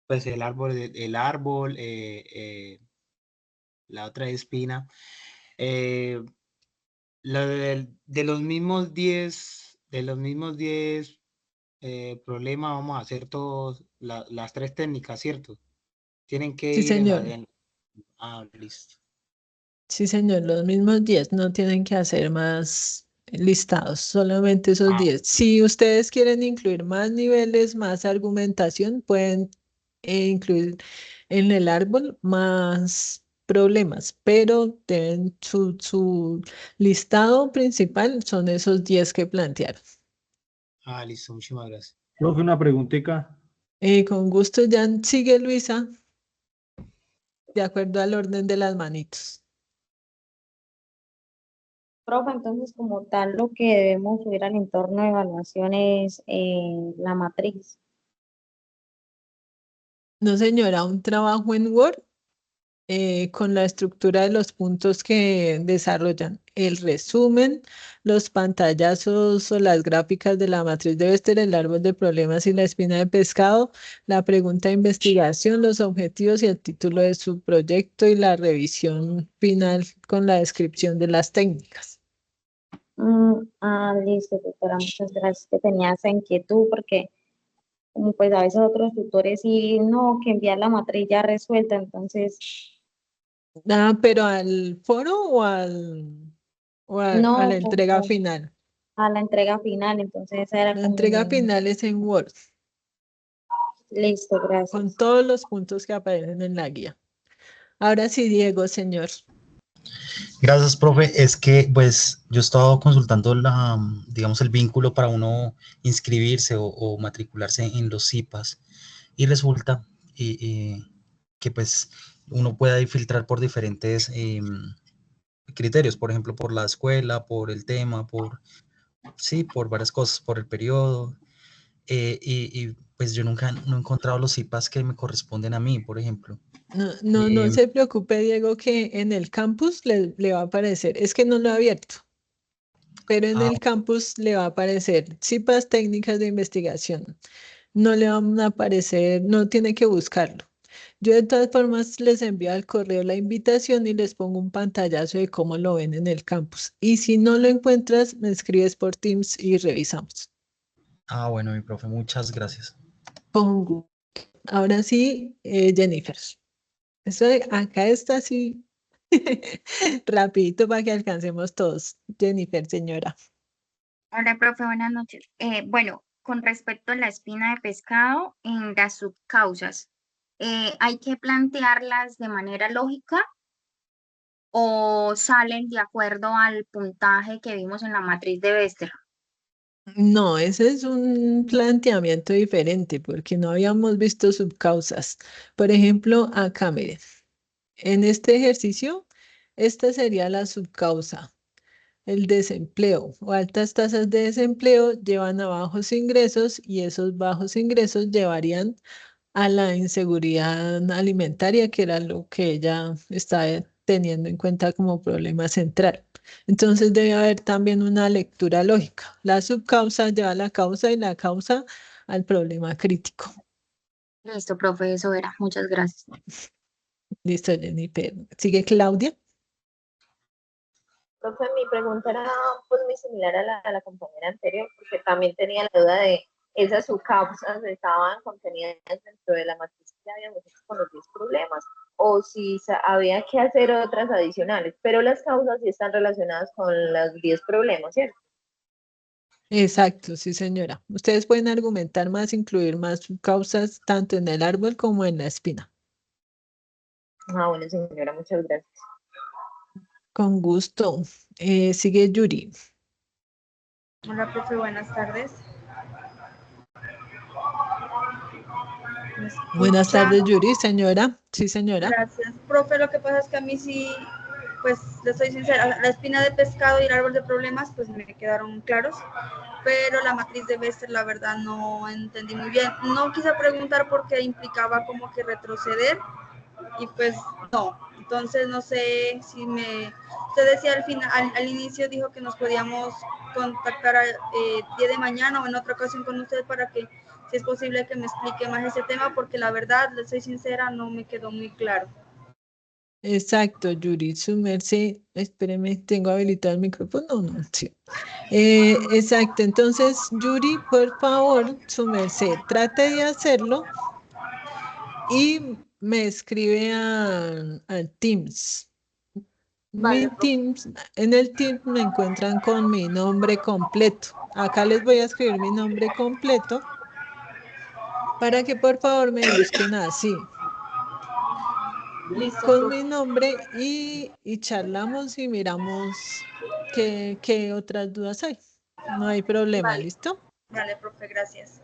L: pues el árbol, la otra espina, de los mismos 10, problemas, vamos a hacer todos las 3 técnicas, ¿cierto? Tienen que
A: Sí,
L: ir
A: señor.
L: listo.
A: Sí, señor. Los mismos 10 no tienen que hacer más listados, solamente esos 10. Si ustedes quieren incluir más niveles, más argumentación, pueden incluir en el árbol más problemas, pero su listado principal son esos 10 que plantearon.
L: Listo, muchísimas gracias.
M: Profe, una preguntita.
A: Con gusto, ya sigue Luisa, de acuerdo al orden de las manitos.
F: Profe, entonces como tal lo que debemos subir al entorno de evaluación es la matriz.
A: No, señora, un trabajo en Word con la estructura de los puntos que desarrollan el resumen, los pantallazos o las gráficas de la matriz de Bester, el árbol de problemas y la espina de pescado, la pregunta de investigación, los objetivos y el título de su proyecto y la revisión final con la descripción de las técnicas.
F: Listo, doctora, muchas gracias. Que tenía esa inquietud porque
M: como pues a veces otros tutores y no, que enviar la matriz ya resuelta, entonces
A: Ah, pero ¿al foro a
M: no,
A: la entrega final?
M: a la entrega final, entonces esa era
A: La
M: como
A: entrega final es en Word,
M: listo,
A: con
M: gracias.
A: todos los puntos que aparecen en la guía. Ahora sí, Diego, señor.
C: Gracias, profe. Es que, pues, yo he estado consultando digamos, el vínculo para uno inscribirse o matricularse en los CIPAS y resulta que, pues, uno puede ahí filtrar por diferentes criterios, por ejemplo, por la escuela, por el tema, sí, por varias cosas, por el periodo. Pues yo nunca no he encontrado los CIPAS que me corresponden a mí, por ejemplo.
A: No se preocupe, Diego, que en el campus le va a aparecer. Es que no lo he abierto, pero en el campus le va a aparecer CIPAS técnicas de investigación. No le van a aparecer, no tiene que buscarlo. Yo de todas formas les envío al correo la invitación y les pongo un pantallazo de cómo lo ven en el campus. Y si no lo encuentras, me escribes por Teams y revisamos.
C: Bueno, mi profe, muchas gracias.
A: Pongo. Ahora sí, Jennifer. Acá está así rapidito para que alcancemos todos. Jennifer, señora.
N: Hola, profe, buenas noches. Bueno, con respecto a la espina de pescado, en las subcausas, ¿hay que plantearlas de manera lógica o salen de acuerdo al puntaje que vimos en la matriz de Bester?
A: No, ese es un planteamiento diferente porque no habíamos visto subcausas. Por ejemplo, acá miren, en este ejercicio, esta sería la subcausa. El desempleo o altas tasas de desempleo llevan a bajos ingresos y esos bajos ingresos llevarían a la inseguridad alimentaria, que era lo que ella está teniendo en cuenta como problema central. Entonces debe haber también una lectura lógica. La subcausa lleva a la causa y la causa al problema crítico.
N: Listo, profe, eso era. Muchas gracias.
A: Listo, Jennifer. ¿Sigue Claudia?
B: Profe, mi pregunta era pues muy similar a la compañera anterior, porque también tenía la duda de esas subcausas estaban contenidas dentro de la matriz que habíamos hecho con los 10 problemas, o si había que hacer otras adicionales, pero las causas sí están relacionadas con los 10 problemas, ¿cierto?
A: Exacto, sí, señora. Ustedes pueden argumentar más, incluir más subcausas tanto en el árbol como en la espina.
B: Bueno, señora, muchas gracias.
O: Con gusto. Sigue Yuri.
P: Hola, profe, buenas tardes.
A: Buenas tardes, Yuri, señora. Sí, señora.
P: Gracias, profe. Lo que pasa es que a mí sí, pues, le soy sincera, la espina de pescado y el árbol de problemas, pues, me quedaron claros, pero la matriz de Bester, la verdad, no entendí muy bien. No quise preguntar porque implicaba como que retroceder, y pues, no. Entonces, no sé si usted decía al final, al inicio dijo que nos podíamos contactar el día de mañana o en otra ocasión con usted para que, si es posible, que me explique más ese tema, porque la verdad, le soy sincera, no me quedó muy claro.
A: Exacto, Yuri, su merced. Espéreme, ¿tengo habilitado el micrófono? No, sí. Exacto, entonces, Yuri, por favor, su merced, trate de hacerlo y me escribe al Teams. Mi Teams, en el Teams me encuentran con mi nombre completo. Acá les voy a escribir mi nombre completo para que por favor me busquen así,
P: Listo,
A: con
P: profe.
A: mi nombre y charlamos y miramos qué otras dudas hay. No hay problema,
P: Vale,
A: ¿listo?
P: vale, profe, gracias.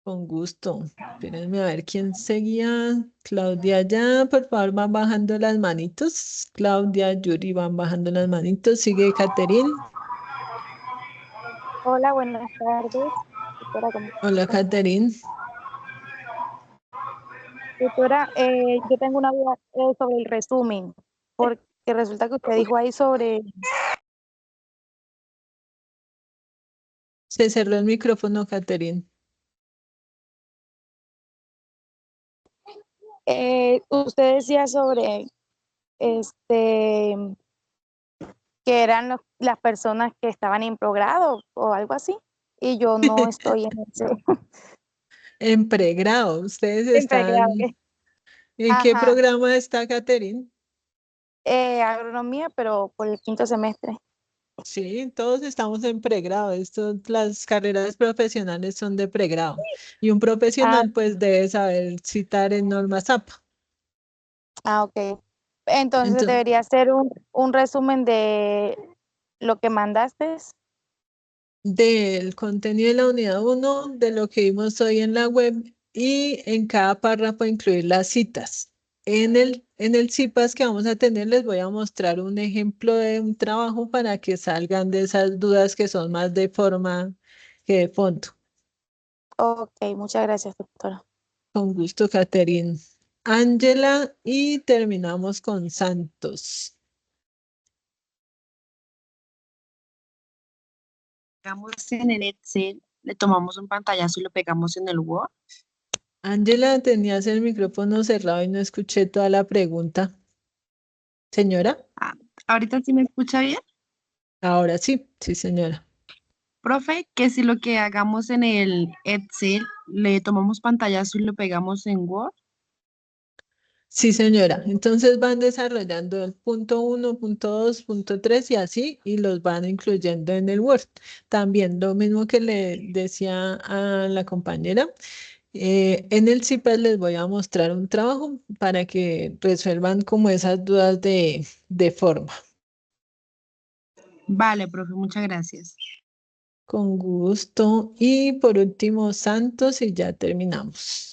A: Con gusto. Espérenme a ver quién seguía. Claudia ya, por favor, van bajando las manitos. Claudia, Yuri, van bajando las manitos. Sigue Caterín.
Q: Hola, buenas tardes. Tutora,
A: Hola, Caterín.
Q: Tutora, yo tengo una duda sobre el resumen, porque resulta que usted dijo ahí sobre,
A: Se cerró el micrófono, Caterín.
Q: usted decía sobre que eran las personas que estaban en progrado o algo así, y yo no estoy en ese.
A: En pregrado, ustedes
Q: En pregrado,
A: están,
Q: ¿qué?
A: ¿en qué
Q: Ajá,
A: programa está Catherine?
Q: agronomía, pero por el 5.º semestre.
A: Sí, todos estamos en pregrado. Las carreras profesionales son de pregrado. Y un
Q: Ah,
A: profesional pues debe saber citar en normas APA.
Q: ok. Entonces
A: Entonces,
Q: debería ser un resumen de lo que mandaste.
A: del contenido de la unidad 1, de lo que vimos hoy en la web y en cada párrafo incluir las citas. En el CIPAS que vamos a tener les voy a mostrar un ejemplo de un trabajo para que salgan de esas dudas que son más de forma que de fondo.
Q: Ok, muchas gracias, doctora.
A: Con gusto, Catherine. Ángela y terminamos con Santos.
R: Pegamos en el Excel, le tomamos un pantallazo y lo pegamos en el Word.
A: Ángela, tenías el micrófono cerrado y no escuché toda la pregunta. Señora,
R: Ah, ¿ahorita sí me escucha bien?
A: ahora sí, sí, señora.
R: Profe, que si lo que hagamos en el Excel, le tomamos pantallazo y lo pegamos en Word.
A: Sí, señora. Entonces van desarrollando el punto 1, punto 2, punto 3 y así, y los van incluyendo en el Word. También lo mismo que le decía a la compañera, en el CIPAS les voy a mostrar un trabajo para que resuelvan como esas dudas de forma.
R: Vale, profe, muchas gracias.
A: Con gusto. Y por último, Santos, y ya terminamos.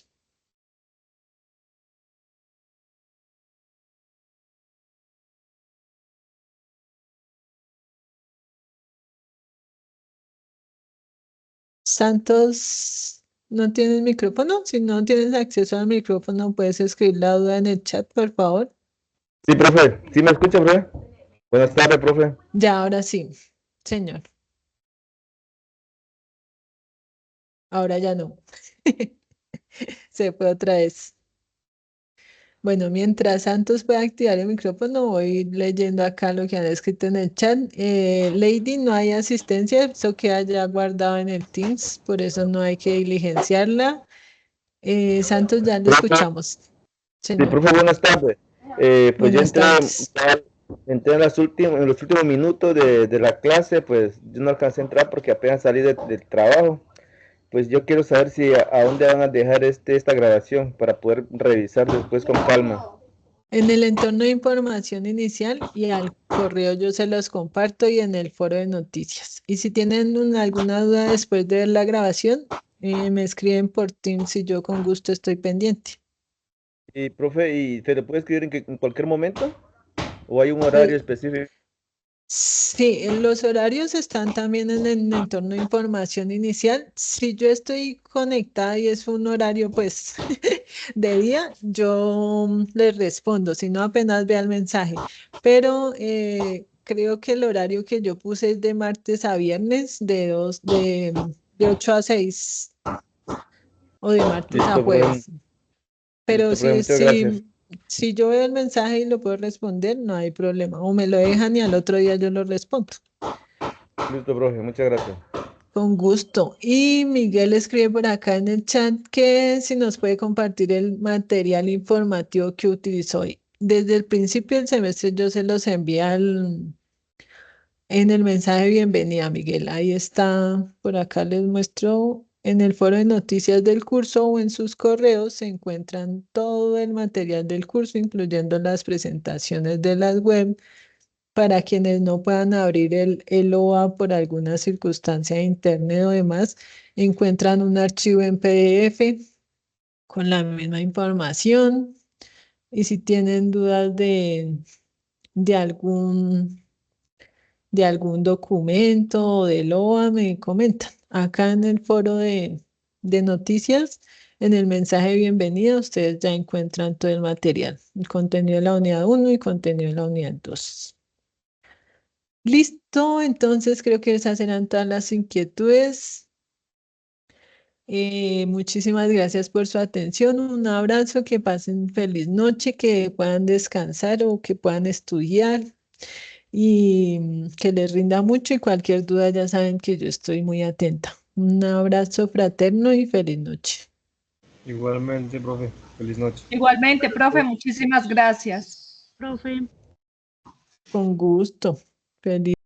A: Santos, ¿no tienes micrófono? Si no tienes acceso al micrófono, puedes escribir la duda en el chat, por favor.
S: Sí, profe. ¿Sí me escucha, profe? Buenas tardes, profe.
A: Ya, ahora sí, señor. Ahora ya no. Se fue otra vez. Bueno, mientras Santos puede activar el micrófono, voy leyendo acá lo que han escrito en el chat. Lady, no hay asistencia, eso queda ya guardado en el Teams, por eso no hay que diligenciarla. Santos, ya lo
S: Profe,
A: escuchamos,
S: sí,
A: señor.
S: profe, buenas tardes. Pues yo
A: Buenas tardes.
S: entré en en los últimos minutos de la clase, pues yo no alcancé a entrar porque apenas salí del trabajo. Pues yo quiero saber si a dónde van a dejar esta grabación para poder revisar después con calma.
A: En el entorno de información inicial y al correo yo se los comparto y en el foro de noticias. Y si tienen alguna duda después de ver la grabación, me escriben por Teams y yo con gusto estoy pendiente.
S: Y profe, ¿y se le puede escribir en cualquier momento? ¿O hay un
A: Eh,
S: horario específico?
A: Sí, los horarios están también en el entorno de información inicial. Si yo estoy conectada y es un horario pues de día, yo les respondo, si no apenas vea el mensaje. Pero creo que el horario que yo puse es de martes a viernes, de 8 a 6 o de martes a
S: Listo, profe.
A: jueves. Pero
S: Listo, profe, muchas gracias.
A: si yo veo el mensaje y lo puedo responder, no hay problema. O me lo dejan y al otro día yo lo respondo.
S: Listo, profe, muchas gracias.
A: Con gusto. Y Miguel escribe por acá en el chat que si nos puede compartir el material informativo que utilizó hoy. Desde el principio del semestre yo se los envié en el mensaje de bienvenida, Miguel. Ahí está, por acá les muestro en el foro de noticias del curso o en sus correos se encuentran todo el material del curso, incluyendo las presentaciones de las web. Para quienes no puedan abrir el OA por alguna circunstancia de internet o demás, encuentran un archivo en PDF con la misma información. Y si tienen dudas de algún, de algún documento o del OA, me comentan. Acá en el foro de noticias, en el mensaje de bienvenida, ustedes ya encuentran todo el material, el contenido de la unidad 1 y contenido de la unidad 2. Listo, entonces creo que esas eran todas las inquietudes. Muchísimas gracias por su atención. Un abrazo, que pasen feliz noche, que puedan descansar o que puedan estudiar y que les rinda mucho y cualquier duda ya saben que yo estoy muy atenta. Un abrazo fraterno y feliz noche.
J: Igualmente, profe. Feliz noche.
T: Igualmente, profe, muchísimas gracias.
A: Con gusto. Feliz